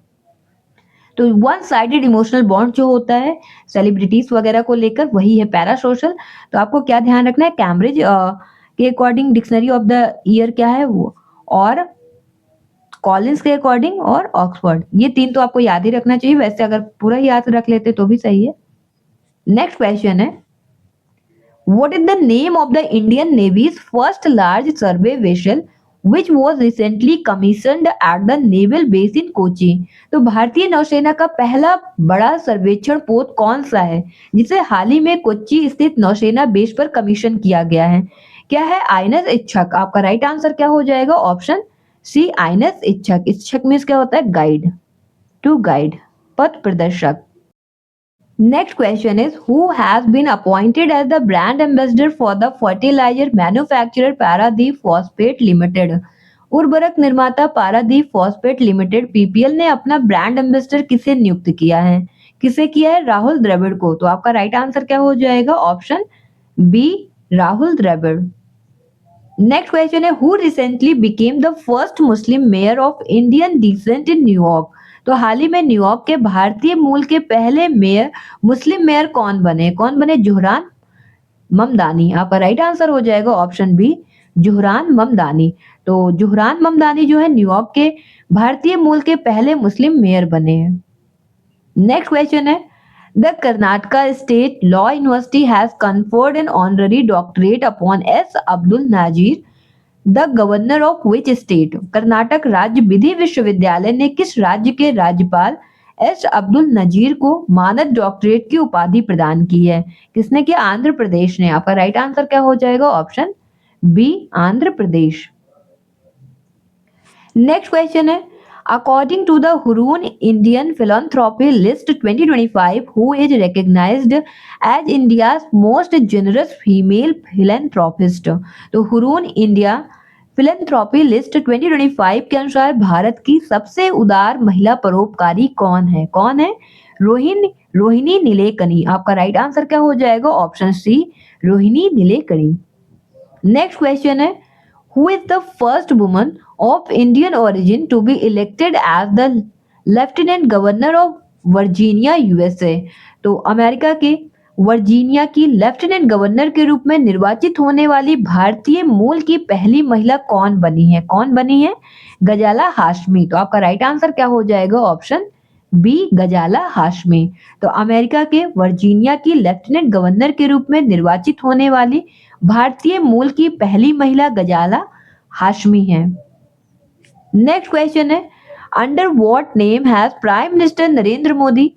[SPEAKER 1] तो वन साइडेड इमोशनल बॉन्ड जो होता है सेलिब्रिटीज वगैरह को लेकर वही है पैरासोशल। तो आपको क्या ध्यान रखना है? कैम्ब्रिज के according dictionary of the year क्या है वो, और कॉलिंस के अकॉर्डिंग और ऑक्सफोर्ड। ये तीन तो आपको याद ही रखना चाहिए, वैसे अगर पूरा याद रख लेते तो भी सही है। नेक्स्ट क्वेश्चन है what is the name of the Indian Navy's first large survey vessel which was recently commissioned at the naval base in Kochi। तो भारतीय नौसेना का पहला बड़ा सर्वेक्षण पोत कौन सा है जिसे हाल ही में कोच्चि स्थित नौसेना बेस पर कमीशन किया गया है? क्या है? आईएनएस इच्छक। आपका राइट आंसर क्या हो जाएगा? ऑप्शन सी आईएनएस इच्छक। इच्छक मीन्स क्या होता है? गाइड, टू गाइड, पथ प्रदर्शक। Next question is who has been appointed as the brand ambassador for the fertilizer manufacturer Paradeep Phosphate Limited। उर्वरक निर्माता पारादीप फॉस्फेट लिमिटेड पीपीएल ने अपना ब्रांड एम्बेसडर किसे नियुक्त किया है? किसे किया है? राहुल द्रविड़ को। तो आपका राइट आंसर क्या हो जाएगा? Option B Rahul Dravid. Next question है who recently became the first Muslim mayor of Indian descent in New York. तो हाल ही में न्यूयॉर्क के भारतीय मूल के पहले मेयर मुस्लिम मेयर कौन बने? कौन बने? जुहरान ममदानी। आपका राइट आंसर हो जाएगा ऑप्शन बी जुहरान ममदानी। तो जुहरान ममदानी जो है न्यूयॉर्क के भारतीय मूल के पहले मुस्लिम मेयर बने हैं। नेक्स्ट क्वेश्चन है the Karnataka state law university has conferred an honorary doctorate upon S Abdul Nazeer the governor of which state. Karnataka राज्य विधि विश्वविद्यालय ने किस राज्य के राज्यपाल एस अब्दुल नजीर को मानद डॉक्टरेट की उपाधि प्रदान की है? किसने किया? आंध्र प्रदेश ने। आपका राइट आंसर क्या हो जाएगा? Option B Andhra Pradesh. Next question है according to the Hurun Indian Philanthropy List 2025 who is recognized as India's most generous female philanthropist। तो हुरून इंडिया फिलेंथ्रोपी लिस्ट 2025 के अनुसार भारत की सबसे उदार महिला परोपकारी कौन है? कौन है? रोहिणी नीलेकणी। आपका राइट आंसर क्या हो जाएगा? Option C Rohini Nilekani. Next question है who is the first woman of Indian origin to be elected as the Lieutenant Governor of Virginia USA. तो अमेरिका के वर्जीनिया की लेफ्टिनेंट गवर्नर के रूप में निर्वाचित होने वाली भारतीय मूल की पहली महिला कौन बनी है? कौन बनी है? गजाला हाशमी। तो आपका राइट आंसर क्या हो जाएगा? ऑप्शन बी गजाला हाशमी। तो अमेरिका के वर्जीनिया की लेफ्टिनेंट गवर्नर के रूप में निर्वाचित होने वाली भारतीय मूल की पहली महिला गजाला हाशमी है। नेक्स्ट क्वेश्चन है under what name has prime minister Narendra Modi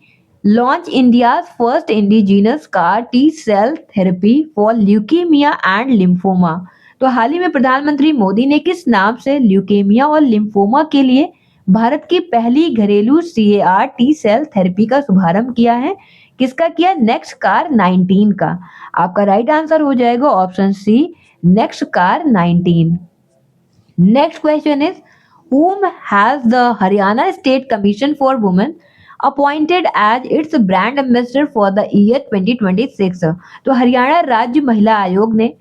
[SPEAKER 1] launch India's first indigenous CAR T cell therapy for leukaemia and lymphoma. तो हाल ही में प्रधानमंत्री मोदी ने किस नाम से ल्यूकेमिया और लिम्फोमा के लिए भारत की पहली घरेलू CAR टी सेल थेरेपी का शुभारंभ किया है? किसका किया? नेक्स्ट कार 19 का। आपका राइट आंसर हो जाएगा option C next car 19। Next question is whom has the Haryana State Commission for Women appointed as its brand ambassador for the year 2026। तो हरियाणा राज्य महिला आयोग ने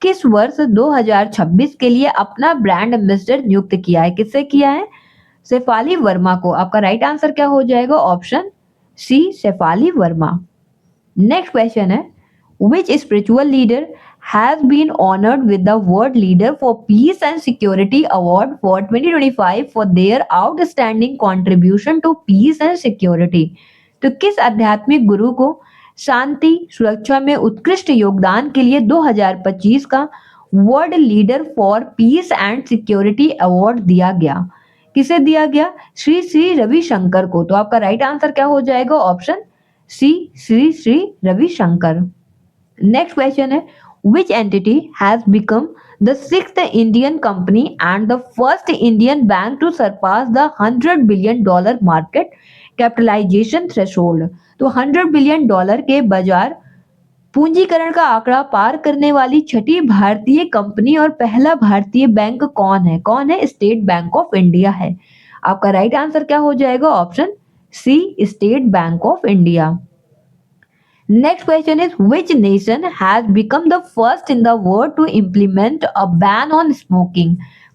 [SPEAKER 1] किस वर्ष 2026 के लिए अपना ब्रांड एम्बेसडर नियुक्त किया है? किससे किया है? शेफाली वर्मा को। आपका राइट आंसर क्या हो जाएगा? Option C, Shafali Verma. Next question है, which spiritual leader has been honored with the World Leader for Peace and Security Award for 2025 for their outstanding contribution to peace and security? तो किस आध्यात्मिक गुरु को शांति सुरक्षा में उत्कृष्ट योगदान के लिए 2025 का world leader for piece and security award दिया गया? किसे दिया गया? श्री श्री रविशंकर को। तो आपका राइट आंसर क्या हो जाएगा? Option C, Shri Shri Ravishankar. Next question है, which entity has become the sixth Indian company and the first Indian bank to surpass the $100 billion market capitalization threshold? तो $100 बिलियन के बाजार पूंजीकरण का आंकड़ा पार करने वाली छठी भारतीय कंपनी और पहला भारतीय बैंक कौन है? कौन है? स्टेट बैंक ऑफ इंडिया है। आपका राइट आंसर क्या हो जाएगा? Option C, state bank of India. Next question is, which nation has become the first in the world to implement a ban on smoking?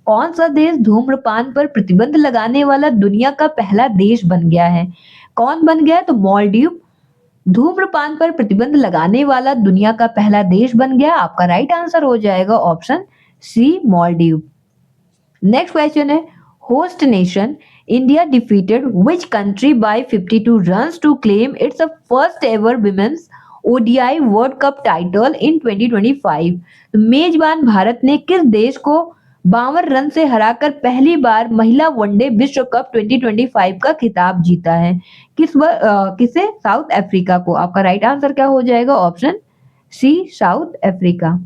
[SPEAKER 1] कौन सा देश धूम्रपान पर प्रतिबंध लगाने वाला दुनिया का पहला देश बन गया है? कौन बन गया है? तो मालदीव धूम्रपान पर प्रतिबंध लगाने वाला दुनिया का पहला देश बन गया। आपका राइट आंसर हो जाएगा option C, Maldives. Next question है, host nation India defeated which country by 52 runs to claim its first ever women's ODI World Cup title in 2025? तो मेजबान भारत ने किस देश को 52 रन से हराकर पहली बार महिला वनडे विश्व कप 2025 का खिताब जीता है? किसे? साउथ अफ्रीका को। आपका राइट आंसर क्या हो जाएगा? Option C, South Africa.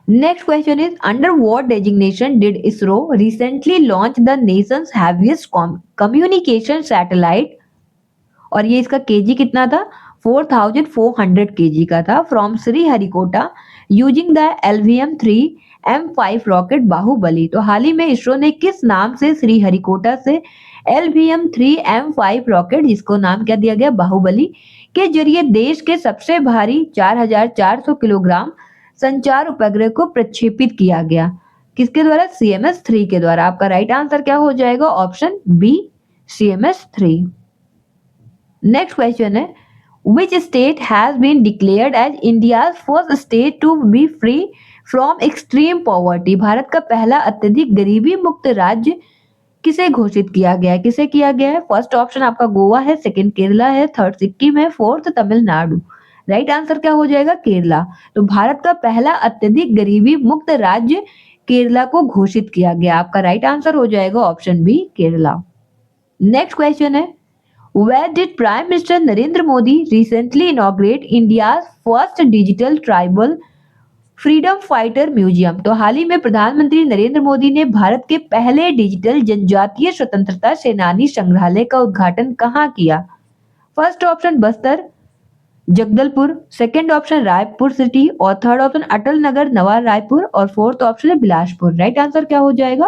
[SPEAKER 1] Next question is, under what designation did ISRO recently launch the nation's heaviest communication satellite? और ये इसका केजी कितना था? 4400 केजी का था, from Sriharikota using the LVM-3M5 rocket Bahubali. तो हाल ही में इसरो ने किस नाम से श्रीहरिकोटा से LVM-3M5 रॉकेट, जिसको नाम क्या दिया गया? बाहुबली, के जरिए देश के सबसे भारी 4400 किलोग्राम संचार उपग्रह को प्रक्षेपित किया गया? किसके द्वारा? CMS-3 के द्वारा। आपका राइट आंसर क्या हो जाएगा? Option B, CMS-3। Next question है, which state has been declared as India's first state to be free from extreme poverty? Bharat का पहला अत्यधिक गरीबी मुक्त राज्य किसे घोषित किया गया है? किसे किया गया है? फर्स्ट ऑप्शन आपका गोवा है, सेकंड केरला है, थर्ड सिक्किम है, फोर्थ तमिलनाडु। राइट आंसर क्या हो जाएगा? केरला। तो भारत का पहला अत्यधिक गरीबी मुक्त राज्य केरला को घोषित किया गया। आपका राइट आंसर हो जाएगा option B, Kerala. Next question है, Where did Prime Minister Narendra Modi recently inaugurate India's first digital tribal freedom fighter museum? तो हाल ही में प्रधानमंत्री नरेंद्र मोदी ने भारत के पहले डिजिटल जनजातीय स्वतंत्रता सेनानी संग्रहालय का उद्घाटन कहाँ किया? First option Bastar, Jagdalpur, second option Raipur city और थर्ड ऑप्शन अटल नगर नवा रायपुर और फोर्थ ऑप्शन है बिलासपुर। राइट आंसर क्या हो जाएगा?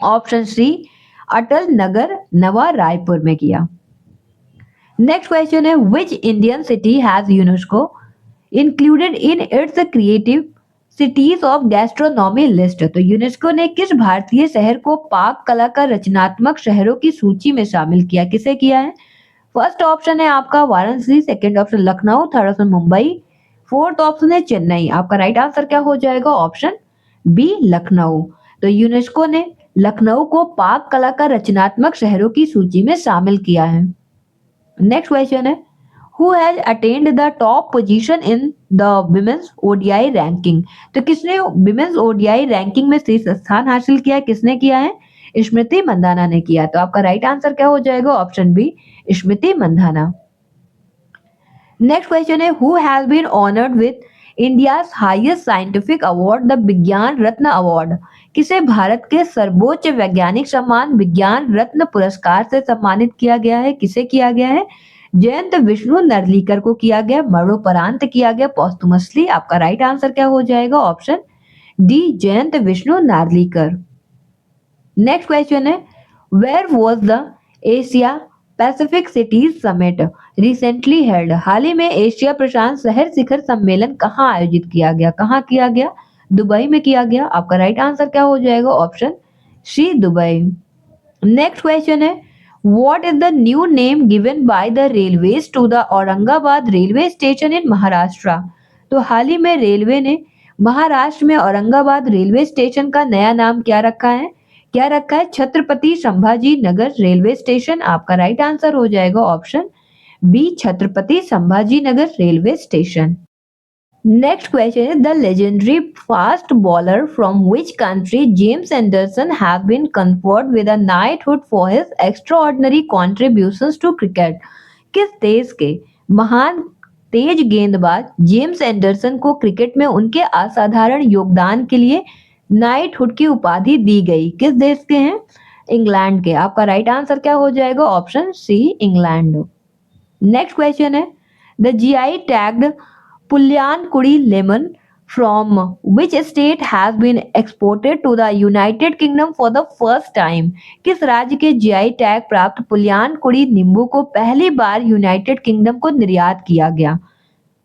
[SPEAKER 1] ऑप्शन सी, अटल नगर नवा रायपुर में किया। नेक्स्ट क्वेश्चन है, which Indian city has UNESCO included in its creative cities of gastronomy list? तो यूनेस्को ने किस भारतीय शहर को पाक कला का रचनात्मक शहरों की सूची में शामिल किया? किसे किया है? फर्स्ट ऑप्शन है आपका Varanasi, second option Lucknow, third option Mumbai, fourth option है चेन्नई। आपका राइट आंसर क्या हो जाएगा? Option B, Lucknow. तो यूनेस्को ने लखनऊ को पाक कला का रचनात्मक शहरों की सूची में शामिल किया है। नेक्स्ट क्वेश्चन है, who has attend the top position in the women's ODI ranking? तो किसने विमेंस ओडीआई रैंकिंग में शीर्ष स्थान हासिल किया है? किसने किया है? स्मृति मंदाना ने किया। तो आपका राइट आंसर क्या हो जाएगा? Option B, Smriti Mandhana. Next question है, who has been honoured with India's highest scientific award the Vigyan Ratna award? किसे भारत के सर्वोच्च वैज्ञानिक सम्मान विज्ञान रत्न पुरस्कार से सम्मानित किया गया है? किसे किया गया है? जयंत विष्णु नर्लिकर को किया गया, मरणोपरांत किया गया, पोस्टुमसली। आपका राइट आंसर क्या हो जाएगा? Option D, Jayant Vishnu Narlikar. Next question है, where was the Asia Pacific cities summit recently held, हाल ही में एशिया प्रशांत शहर शिखर सम्मेलन कहाँ आयोजित किया गया? कहाँ किया गया? दुबई में किया गया। आपका राइट आंसर क्या हो जाएगा? Option C, Dubai. Next question है, what is the new name given by the railways to the Aurangabad railway station in Maharashtra? तो हाल ही में रेलवे ने महाराष्ट्र में औरंगाबाद रेलवे स्टेशन का नया नाम क्या रखा है? क्या रखा है? Chhatrapati Sambhaji Nagar railway station. आपका राइट आंसर हो जाएगा option B, Chhatrapati Sambhaji Nagar railway station. Next question is, the legendary fast bowler from which country James Anderson have been conferred with a knighthood for his extraordinary contributions to cricket? किस देश के महान तेज गेंदबाज जेम्स एंडरसन को क्रिकेट में उनके असाधारण योगदान के लिए नाइटहुड की उपाधि दी गई? किस देश के हैं? इंग्लैंड के। आपका राइट आंसर क्या हो जाएगा? Option C, England. Next question है, the GI tagged Puliyankudi lemon from which state has been exported to the United Kingdom for the first time? किस राज्य के जीआई टैग प्राप्त पुलियानकुड़ी नींबू को पहली बार यूनाइटेड किंगडम को निर्यात किया गया?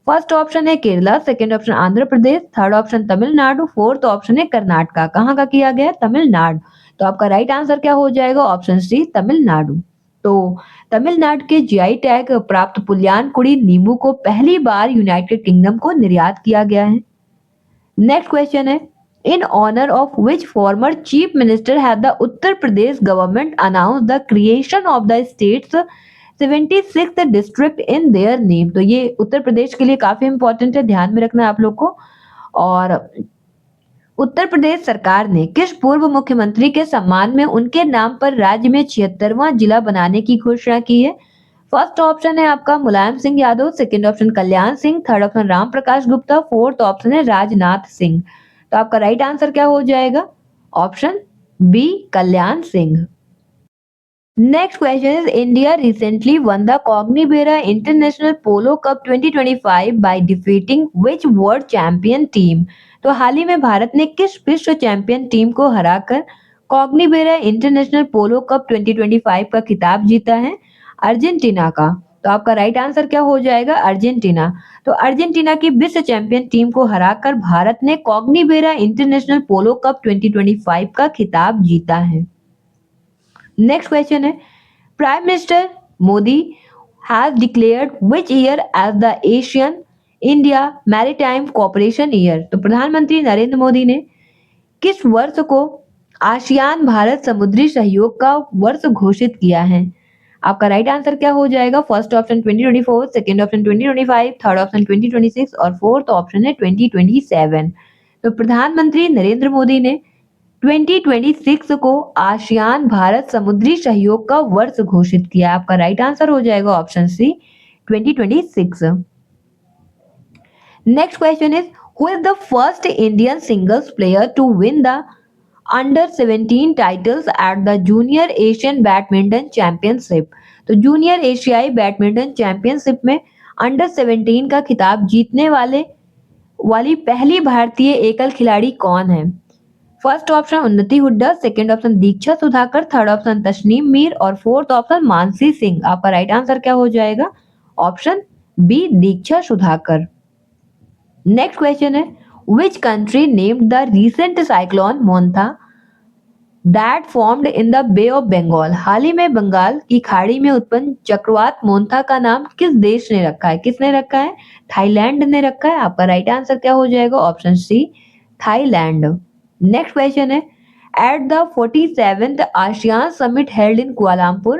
[SPEAKER 1] फर्स्ट ऑप्शन है Kerala, second option Andhra Pradesh, third option Tamil Nadu, fourth option है कर्नाटका। कहाँ का किया गया? तमिलनाडु। तो आपका राइट आंसर क्या हो जाएगा? Option C, Tamil Nadu. तो तमिलनाडु के जीआई टैग प्राप्त पुलियानकुड़ी नींबू को पहली बार यूनाइटेड किंगडम को निर्यात किया गया है। नेक्स्ट क्वेश्चन है, in honour of which former chief minister had the Uttar Pradesh government announce the creation of the state's 76th district in their name? तो ये उत्तर प्रदेश के लिए काफी इंपॉर्टेंट है, ध्यान में रखना है आप लोग को। और उत्तर प्रदेश सरकार ने किस पूर्व मुख्यमंत्री के सम्मान में उनके नाम पर राज्य में 76वां जिला बनाने की घोषणा की है? फर्स्ट ऑप्शन है आपका Mulayam Singh Yadav, second option Kalyan Singh, third option Ram Prakash Gupta, fourth option है राजनाथ सिंह। तो आपका राइट आंसर क्या हो जाएगा? Option B, Kalyan Singh. Next question is, India recently won the Cognivera international polo cup 2025 by defeating which world champion team? तो हाल ही में भारत ने किस विश्व चैंपियन टीम को हराकर कॉग्निबेरा इंटरनेशनल पोलो कप 2025 का खिताब जीता है? अर्जेंटीना का। तो आपका राइट आंसर क्या हो जाएगा? अर्जेंटीना। तो अर्जेंटीना की विश्व चैंपियन टीम को हराकर भारत ने कॉग्निबेरा इंटरनेशनल पोलो कप 2025 का खिताब जीता है। नेक्स्ट क्वेश्चन है, prime minister Modi has declared which year as the ASEAN India maritime cooperation year? तो प्रधानमंत्री नरेंद्र मोदी ने किस वर्ष को आसियान भारत समुद्री सहयोग का वर्ष घोषित किया है? आपका राइट आंसर क्या हो जाएगा? First option 2024, second option 2025, third option 2026 और फोर्थ ऑप्शन है 2027। तो प्रधानमंत्री नरेंद्र मोदी ने 2026 को आसियान भारत समुद्री सहयोग का वर्ष घोषित किया। आपका राइट आंसर हो जाएगा option C, 2026। Next question is, who is the first Indian singles player to win the under 17 titles at the junior Asian badminton championship? तो जूनियर एशियाई बैडमिंटन चैंपियनशिप में अंडर 17 का खिताब जीतने वाली पहली भारतीय एकल खिलाड़ी कौन है? फर्स्ट ऑप्शन उन्नति हुड्डा, सेकंड ऑप्शन दीक्षा सुधाकर, थर्ड ऑप्शन तस्नीम मीर और फोर्थ ऑप्शन मानसी सिंह। आपका राइट आंसर क्या हो जाएगा? ऑप्शन बी, दीक्षा सुधाकर। नेक्स्ट क्वेश्चन है, which country named the recent cyclone Montha that formed in the Bay of Bengal? हाल ही में बंगाल की खाड़ी में उत्पन्न चक्रवात मोन्था का नाम किस देश ने रखा है? किसने रखा है? थाईलैंड ने रखा है। आपका राइट आंसर क्या हो जाएगा? Option C, Thailand. Next question है, at the 47th ASEAN Summit held in Kuala Lumpur,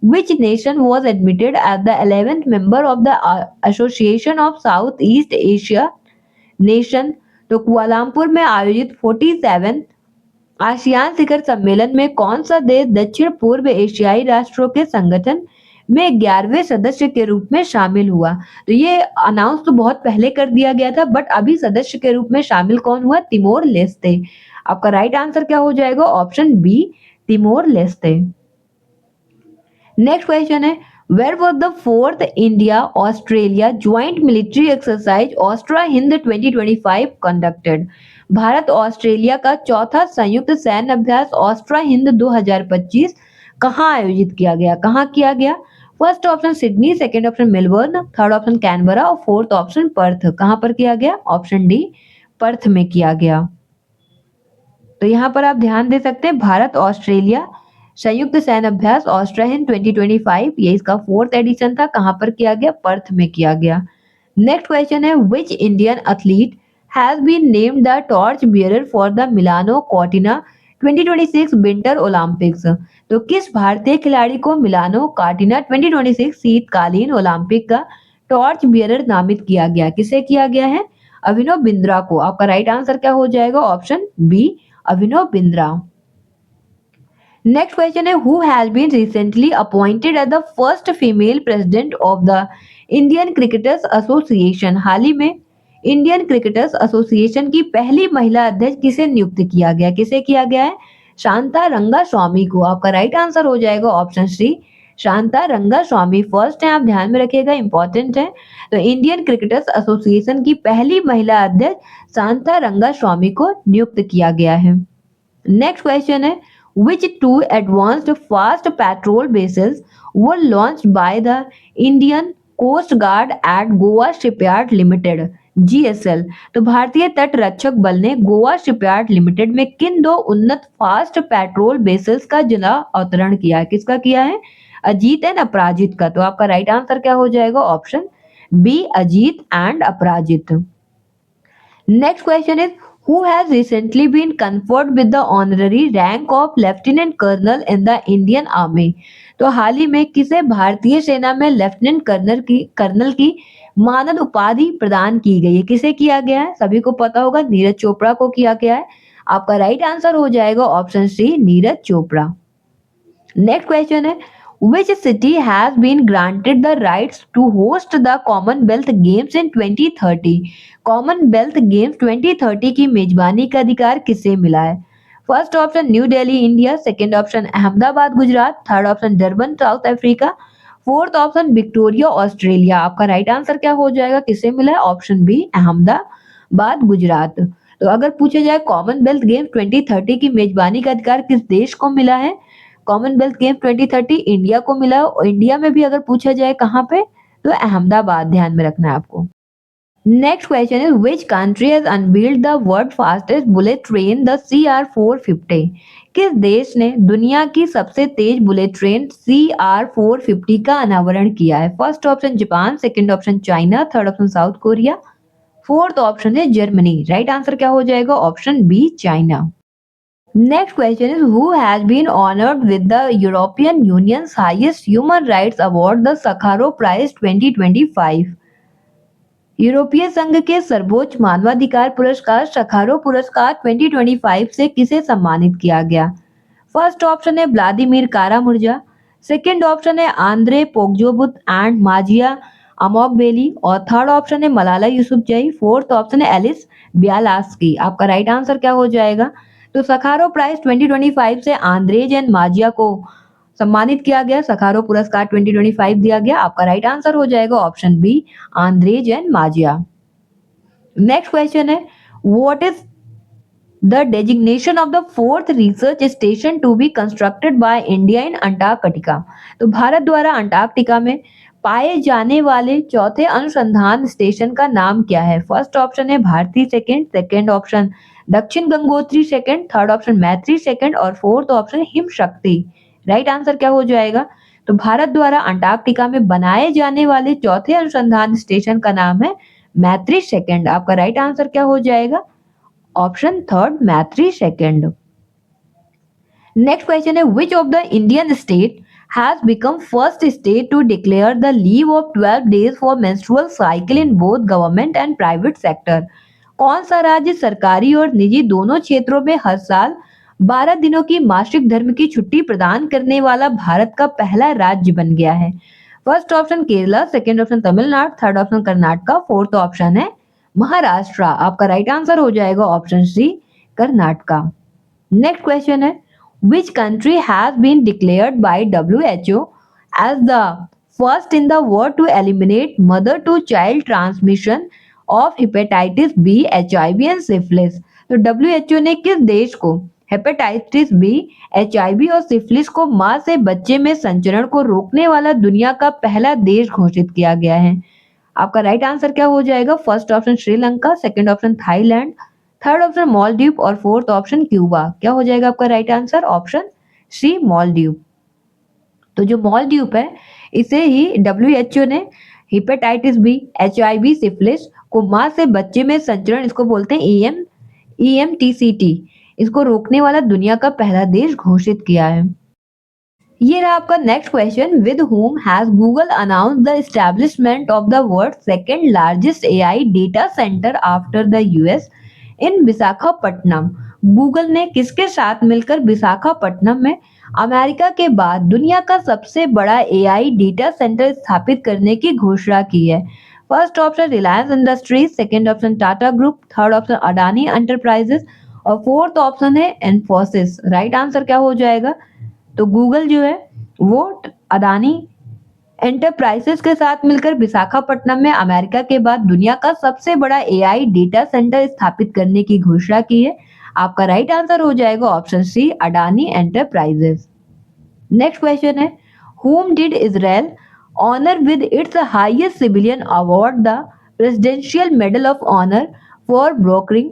[SPEAKER 1] which nation was admitted as the 11th member of the Association of Southeast Asia nation? तो कुआलालंपुर में आयोजित 47 आसियान शिखर सम्मेलन में कौन सा देश दक्षिण पूर्व एशियाई राष्ट्रों के संगठन में 11वें सदस्य के रूप में शामिल हुआ? तो ये अनाउंस तो बहुत पहले कर दिया गया था, बट अभी सदस्य के रूप में शामिल कौन हुआ? Timor Leste. आपका राइट आंसर क्या हो जाएगा? Option B, Timor Leste. Next question है, Where was the fourth India-Australia joint military exercise Austra-Hind 2025 conducted? Bharat Australia का चौथा संयुक्त सैन्य अभ्यास ऑस्ट्रा हिंद 2025 कहाँ आयोजित किया गया? कहाँ किया गया? First option Sydney, second option Melbourne, third option Canberra और फोर्थ ऑप्शन पर्थ। कहां पर किया गया? ऑप्शन डी, पर्थ में किया गया। तो यहाँ पर आप ध्यान दे सकते हैं, भारत ऑस्ट्रेलिया संयुक्त सैन्य अभ्यास ऑस्ट्रेहिन 2025, ये इसका फोर्थ एडिशन था। कहां पर किया गया? पर्थ में किया गया। नेक्स्ट क्वेश्चन है, which Indian athlete has been named the torch bearer for the Milano Cortina 2026 winter Olympics. तो किस भारतीय खिलाड़ी को मिलानो कॉर्टिना 2026 शीतकालीन ओलंपिक का टॉर्च बियरर नामित किया गया? किसे किया गया है? अभिनव बिंद्रा को। आपका राइट आंसर क्या हो जाएगा? Option B, Abhinav Bindra. Next question है, who has been recently appointed as the first female president of the Indian cricketers association. हाल ही में इंडियन क्रिकेटर्स एसोसिएशन की पहली महिला अध्यक्ष किसे नियुक्त किया गया? किसे किया गया है? शांता रंगा स्वामी को। आपका राइट आंसर हो जाएगा ऑप्शन सी, शांता रंगा स्वामी। फर्स्ट है, आप ध्यान में रखिएगा, इंपॉर्टेंट है। तो इंडियन क्रिकेटर्स एसोसिएशन की पहली महिला अध्यक्ष शांता रंगा स्वामी को नियुक्त किया गया है। नेक्स्ट क्वेश्चन है, which two advanced fast patrol vessels were launched by the Indian Coast Guard at Goa Shipyard Limited GSL। तो भारतीय तट रक्षक बल ने गोवा शिपयार्ड लिमिटेड में किन दो उन्नत फास्ट पेट्रोल वेसल्स का जला अवतरण किया है? किसका किया है? अजीत एंड अपराजित का। तो आपका राइट आंसर क्या हो जाएगा? ऑप्शन बी, अजीत एंड अपराजित। Next question is, who has recently been conferred with the honorary rank of Lieutenant Colonel in the Indian Army। तो हाल ही में किसे भारतीय सेना में लेफ्टिनेंट कर्नल की मानद उपाधि प्रदान की गई है? किसे किया गया है? सभी को पता होगा, नीरज चोपड़ा को किया गया है। आपका राइट आंसर हो जाएगा option C, Neeraj Chopra. Next question है, which city has been granted the rights to host the Commonwealth Games in 2030। Commonwealth Games 2030 की मेजबानी का अधिकार किसे मिला है? First option New Delhi India, second option Ahmedabad Gujarat, third option Durban South Africa, fourth option Victoria Australia. आपका राइट आंसर क्या हो जाएगा? किसे मिला है? Option B, Ahmedabad Gujarat. तो अगर पूछा जाए कॉमनवेल्थ गेम्स 2030 की मेजबानी का अधिकार किस देश को मिला है? कॉमनवेल्थ गेम 2030 इंडिया को मिला। और इंडिया में भी अगर पूछा जाए कहां पे, तो अहमदाबाद, ध्यान में रखना है आपको। Next question is, which country has unveiled the world fastest bullet train the CR450। किस देश ने दुनिया की सबसे तेज बुलेट ट्रेन CR450 का अनावरण किया है? First option Japan, second option China, third option South Korea, fourth option है जर्मनी। राइट आंसर क्या हो जाएगा? Option B, China. Next question is, who has been honored with the European Union's highest human rights award, the Sakharov Prize 2025। यूरोपीय संघ के सर्वोच्च मानवाधिकार पुरस्कार सखारोव पुरस्कार 2025 से किसे सम्मानित किया गया? फर्स्ट ऑप्शन है व्लादिमीर कारामुर्जा, सेकंड ऑप्शन है आंद्रे पोग्जोबुत एंड माजिया अमोगबेली और थर्ड ऑप्शन है मलाला यूसुफजई, फोर्थ ऑप्शन है एलिस ब्यालास्की। आपका राइट आंसर क्या हो जाएगा? तो सखारोव प्राइज 2025 से आंद्रेज एंड माजिया को सम्मानित किया गया, सखारोव पुरस्कार 2025 दिया गया। आपका राइट आंसर हो जाएगा ऑप्शन बी, आंद्रेज एंड माजिया। नेक्स्ट क्वेश्चन है, what is the designation of the fourth research station to be constructed by India in Antarctica. तो भारत द्वारा अंटार्कटिका में पाए जाने वाले चौथे अनुसंधान स्टेशन का नाम क्या है? फर्स्ट ऑप्शन है भारती सेकंड ऑप्शन दक्षिण गंगोत्री सेकंड, थर्ड ऑप्शन मैत्री सेकंड और फोर्थ ऑप्शन हिम शक्ति। राइट आंसर क्या हो जाएगा? तो भारत द्वारा अंटार्कटिका में बनाए जाने वाले चौथे अनुसंधान स्टेशन का नाम है मैत्री सेकंड। आपका राइट आंसर क्या हो जाएगा? ऑप्शन थर्ड, मैत्री सेकंड। नेक्स्ट क्वेश्चन है, which of the Indian state has become first state to declare the leave of 12 days for menstrual cycle in both government and private sector। कौन सा राज्य सरकारी और निजी दोनों क्षेत्रों में हर साल 12 दिनों की मासिक धर्म की छुट्टी प्रदान करने वाला भारत का पहला राज्य बन गया है? First option Kerala, second option Tamil Nadu, third option Karnataka, fourth option है महाराष्ट्र। आपका राइट आंसर हो जाएगा option C, Karnataka. Next question है, which country has been declared by WHO as the first in the world to eliminate mother to child transmission of hepatitis B, HIV and syphilis। तो WHO ने किस देश को हेपेटाइटिस बी, एचआईवी और सिफिलिस को मां से बच्चे में संचरण को रोकने वाला दुनिया का पहला देश घोषित किया गया है। आपका राइट आंसर क्या हो जाएगा? First option Sri Lanka, second option Thailand, third option Maldives और फोर्थ ऑप्शन क्यूबा। क्या हो जाएगा आपका right answer? Option C Maldives. तो जो मालदीव है इसे ही WHO ने हेपेटाइटिस बी, एचआईवी, सिफिलिस को मां से बच्चे में संचरण, इसको बोलते हैं EMTCT, इसको रोकने वाला दुनिया का पहला देश घोषित किया है। ये रहा आपका next question. With whom has Google announced the establishment of the world's second largest AI data center after the US in Visakhapatnam? Google ने किसके साथ मिलकर विशाखापट्टनम में अमेरिका के बाद दुनिया का सबसे बड़ा AI डेटा सेंटर स्थापित करने की घोषणा की है? First option Reliance industries, second option Tata group, third option Adani enterprises और फोर्थ ऑप्शन है इन्फोसिस। राइट आंसर क्या हो जाएगा? तो गूगल जो है वो अडानी एंटरप्राइजेस के साथ मिलकर विशाखापट्टनम में अमेरिका के बाद दुनिया का सबसे बड़ा AI डेटा सेंटर स्थापित करने की घोषणा की है। आपका राइट आंसर हो जाएगा option C, Adani enterprises. Next question है, whom did Israel honor with its highest civilian award, the Presidential Medal of Honor, for brokering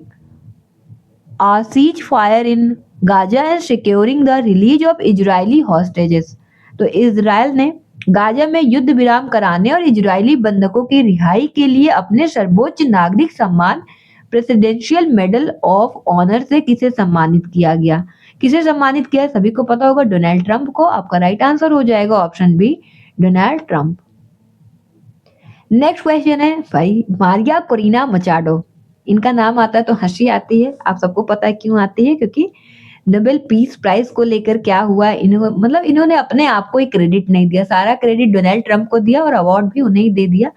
[SPEAKER 1] a ceasefire in Gaza and securing the release of Israeli hostages? तो इजराइल ने गाजा में युद्ध विराम कराने और इजरायली बंधकों की रिहाई के लिए अपने सर्वोच्च नागरिक सम्मान प्रेसिडेंशियल मेडल ऑफ ऑनर से किसे सम्मानित किया गया? किसे सम्मानित किया? सभी को पता होगा, डोनाल्ड ट्रंप को। आपका राइट आंसर हो जाएगा option B, Donald Trump. Next question है भाई, मारिया कोरिना मचाडो, इनका नाम आता है तो हंसी आती है। आप सबको पता है क्यों आती है? क्योंकि नोबेल पीस प्राइज को लेकर क्या हुआ, इन्होंने अपने आप को ही क्रेडिट नहीं दिया, सारा क्रेडिट डोनाल्ड ट्रंप को दिया और अवार्ड भी उन्हें ही दे दिया।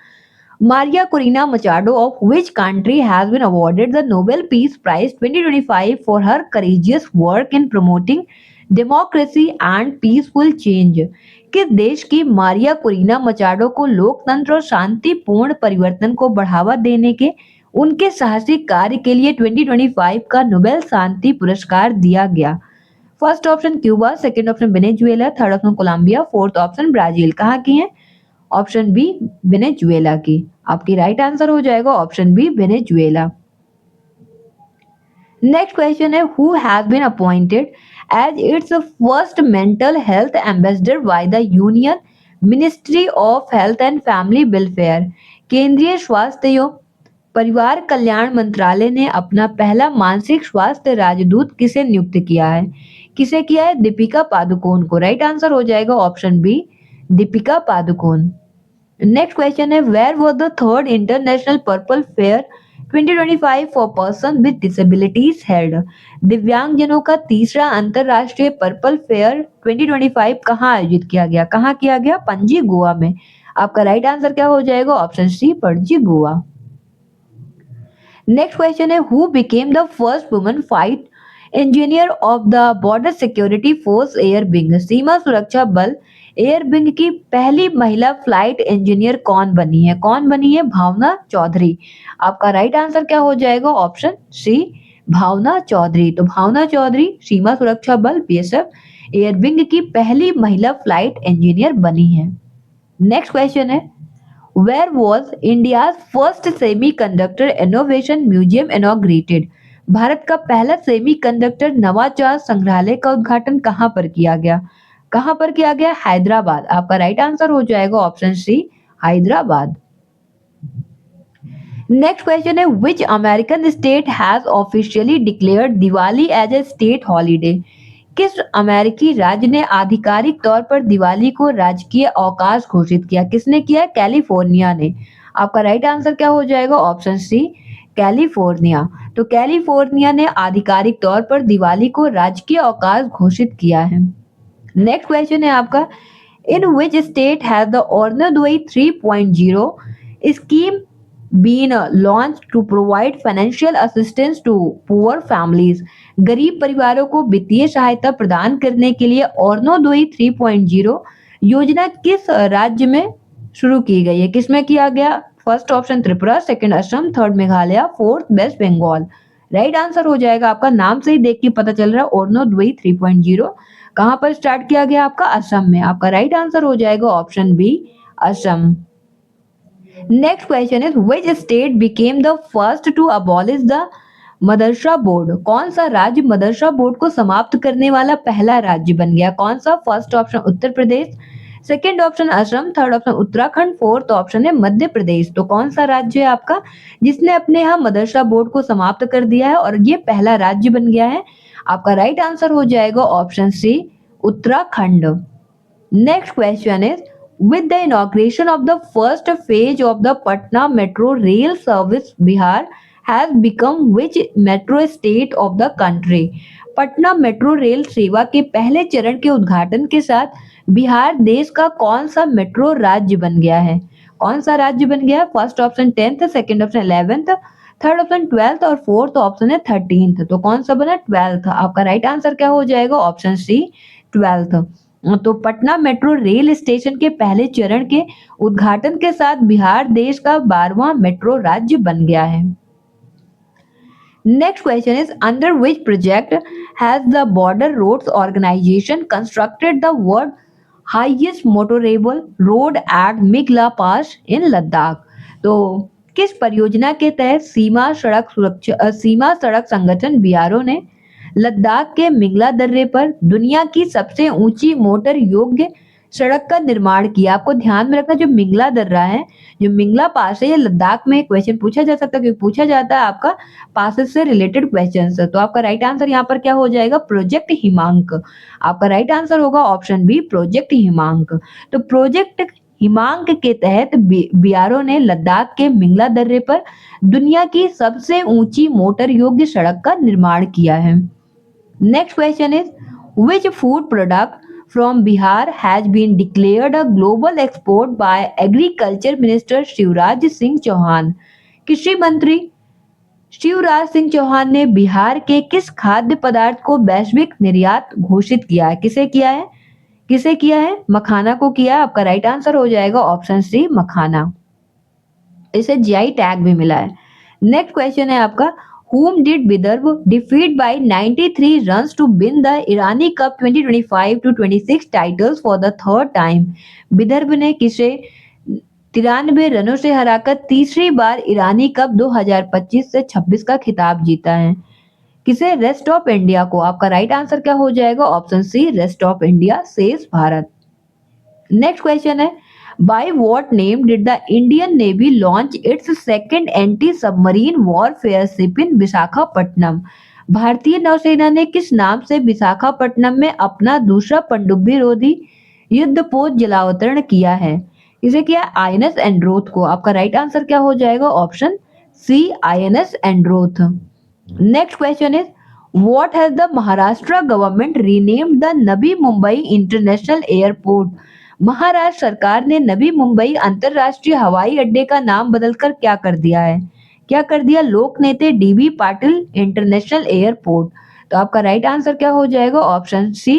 [SPEAKER 1] Maria Corina Machado of which country has been awarded the Nobel peace prize 2025 for her courageous work in promoting democracy and peaceful change? किस देश की मारिया कोरिना मचाडो को लोकतंत्र और शांतिपूर्ण परिवर्तन को बढ़ावा देने के उनके साहसिक कार्य के लिए 2025 का नोबेल शांति पुरस्कार दिया गया? First option Cuba, second option Venezuela, third option Colombia, fourth option Brazil. कहाँ की है? ऑप्शन बी, वेनेजुएला की। आपकी राइट आंसर हो जाएगा option B, Venezuela. Next question है, who has been appointed as its first mental health ambassador by the union ministry of health and family welfare? केंद्रीय स्वास्थ्य एवं परिवार कल्याण मंत्रालय ने अपना पहला मानसिक स्वास्थ्य राजदूत किसे नियुक्त किया है? किसे किया है? दीपिका पादुकोण को। राइट आंसर हो जाएगा option B, Deepika Padukone. Next question है, where was the third international purple fair 2025 for person with disabilities held? दिव्यांगजनों का तीसरा अंतरराष्ट्रीय पर्पल फेयर 2025 कहाँ आयोजित किया गया? कहाँ किया गया? पणजी, गोवा में। आपका राइट आंसर क्या हो जाएगा? Option C, Panaji, Goa. Next question है, who became the first woman fight engineer of the border security force air wing? सीमा सुरक्षा बल एयर विंग की पहली महिला फ्लाइट इंजीनियर कौन बनी है? कौन बनी है? भावना चौधरी। आपका राइट आंसर क्या हो जाएगा? ऑप्शन सी, भावना चौधरी। तो भावना चौधरी सीमा सुरक्षा बल BSF एयर विंग की पहली महिला फ्लाइट इंजीनियर बनी है। नेक्स्ट क्वेश्चन है, Where was India's first semiconductor innovation museum inaugurated? Bharat का पहला सेमीकंडक्टर नवाचार संग्रहालय का उद्घाटन कहां पर किया गया? कहां पर किया गया? हैदराबाद। आपका राइट आंसर हो जाएगा option C, Hyderabad. Next question है, which American state has officially declared Diwali as a state holiday? किस अमेरिकी राज्य ने आधिकारिक तौर पर दिवाली को राजकीय अवकाश घोषित किया? किसने किया? कैलिफोर्निया ने। आपका राइट आंसर क्या हो जाएगा? Option C, California. तो कैलिफोर्निया ने आधिकारिक तौर पर दिवाली को राजकीय अवकाश घोषित किया है। नेक्स्ट क्वेश्चन है आपका, in which state has the Arunodaya 3.0 scheme been launched to provide financial assistance to poor families? गरीब परिवारों को वित्तीय सहायता प्रदान करने के लिए अरुणोदय 3.0 योजना किस राज्य में शुरू की गई है? किसमें किया गया? First option Tripura, second Assam, third Meghalaya, fourth West Bengal. Right answer हो जाएगा आपका, नाम से ही देख के पता चल रहा है, ओर्नोदुई 3.0 कहाँ पर स्टार्ट किया गया आपका, असम में। आपका राइट आंसर हो जाएगा option B, Assam. Next question is which state became the first to abolish the madrasa board? कौन सा राज्य मदरसा बोर्ड को समाप्त करने वाला पहला राज्य बन गया? कौन सा? First option Uttar Pradesh, second option Assam, third option Uttarakhand, fourth option है मध्य प्रदेश। तो कौन सा राज्य है आपका जिसने अपने यहाँ मदरसा बोर्ड को समाप्त कर दिया है और ये पहला राज्य बन गया है? आपका राइट आंसर हो जाएगा option C, Uttarakhand. Next question is, with the inauguration of the first phase of the Patna Metro Rail Service, Bihar has become which metro state of the country? Patna metro rail सेवा के पहले चरण के उद्घाटन के साथ बिहार देश का कौन सा मेट्रो राज्य बन गया है? कौन सा राज्य बन गया? First option 10th, second option 11th, third option 12th और फोर्थ ऑप्शन है 13th। तो कौन सा बना? 12th। आपका राइट आंसर क्या हो जाएगा? Option C, 12th। तो पटना मेट्रो रेल स्टेशन के पहले चरण के उद्घाटन के साथ बिहार देश का 12वां मेट्रो राज्य बन गया है। Next question is under which project has the border roads organisation constructed the world highest motorable road at Migla pass in Ladakh? तो किस परियोजना के तहत सीमा सड़क संगठन बीआरओ ने लद्दाख के मिंगला दर्रे पर दुनिया की सबसे ऊंची मोटर योग्य सड़क का निर्माण किया? आपको ध्यान में रखना, जो मिंगला दर्रा है, जो मिंगला पास है, ये लद्दाख में क्वेश्चन पूछा जा सकता है, क्योंकि पूछा जाता है आपका पासेस से रिलेटेड क्वेश्चन। तो आपका राइट आंसर यहाँ पर क्या हो जाएगा? प्रोजेक्ट हिमांक। आपका राइट आंसर होगा ऑप्शन बी, प्रोजेक्ट हिमांक। तो प्रोजेक्ट हिमांक के तहत बीआरओ ने लद्दाख के मिंगला दर्रे पर दुनिया की सबसे ऊंची मोटर योग्य सड़क का निर्माण किया है। Next question is, which food product from Bihar has been declared a global export by Agriculture Minister Shivraj Singh Chauhan? कृषि मंत्री शिवराज सिंह चौहान ने बिहार के किस खाद्य पदार्थ को वैश्विक निर्यात घोषित किया है? किसे किया है? किसे किया है? मखाना को किया है। आपका राइट आंसर हो जाएगा ऑप्शन सी, मखाना। इसे जीआई टैग भी मिला है। नेक्स्ट क्वेश्चन है आपका, whom did Vidarbh defeat by 93 runs to win the Irani Cup 2025-26 titles for the third time? Vidarbha ने किसे 93 रनों से हराकर तीसरी बार ईरानी कप 2025 से 26 का खिताब जीता है? किसे? रेस्ट ऑफ इंडिया को। आपका राइट आंसर क्या हो जाएगा? Option C, rest of India, शेष भारत। नेक्स्ट क्वेश्चन है, by what name did the Indian Navy launch its second anti-submarine warfare ship in Visakhapatnam? भारतीय नौसेना ने किस नाम से विशाखापट्टनम में अपना दूसरा पनडुब्बी रोधी युद्धपोत जलावतरण किया है? इसे किया आईएनएस एंड्रोथ को। आपका राइट आंसर क्या हो जाएगा? Option C, INS Androth. Next question is, what has the Maharashtra government renamed the Navi Mumbai international airport? Maharashtra सरकार ने नवी मुंबई अंतरराष्ट्रीय हवाई अड्डे का नाम बदलकर क्या कर दिया है? क्या कर दिया? लोक Nete DB Patil international airport. तो आपका राइट आंसर क्या हो जाएगा? Option C,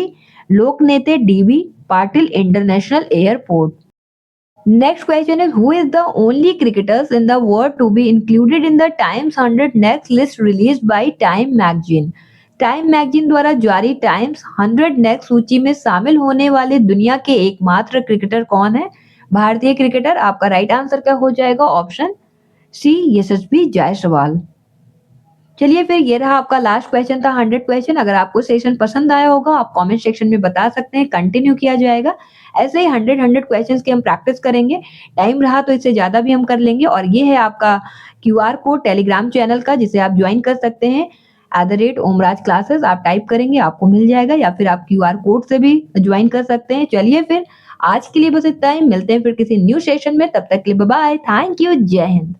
[SPEAKER 1] Lok Nete DB Patil international airport. Next question is, who is the only cricketers in the world to be included in the Times 100 next list released by Time magazine? Time magazine द्वारा जारी टाइम्स 100 नेक्स्ट सूची में शामिल होने वाले दुनिया के एकमात्र क्रिकेटर कौन है? भारतीय क्रिकेटर। आपका राइट आंसर क्या हो जाएगा? ऑप्शन सी, यशस्वी जायसवाल। चलिए फिर, ये रहा आपका लास्ट क्वेश्चन था, 100 क्वेश्चन। अगर आपको सेशन पसंद आया होगा आप कमेंट सेक्शन में बता सकते हैं, कंटिन्यू किया जाएगा। ऐसे ही 100 क्वेश्चंस की हम प्रैक्टिस करेंगे। टाइम रहा तो इससे ज्यादा भी हम कर लेंगे। और ये है आपका क्यूआर कोड टेलीग्राम चैनल का, जिसे आप ज्वाइन कर सकते हैं। @ओमराज क्लासेस आप टाइप करेंगे, आपको मिल जाएगा, या फिर आप क्यूआर कोड से भी ज्वाइन कर सकते हैं। चलिए फिर, आज के लिए बस इतना ही। मिलते हैं फिर किसी न्यू सेशन में, तब तक के लिए बाय बाय। थैंक यू, जय हिंद।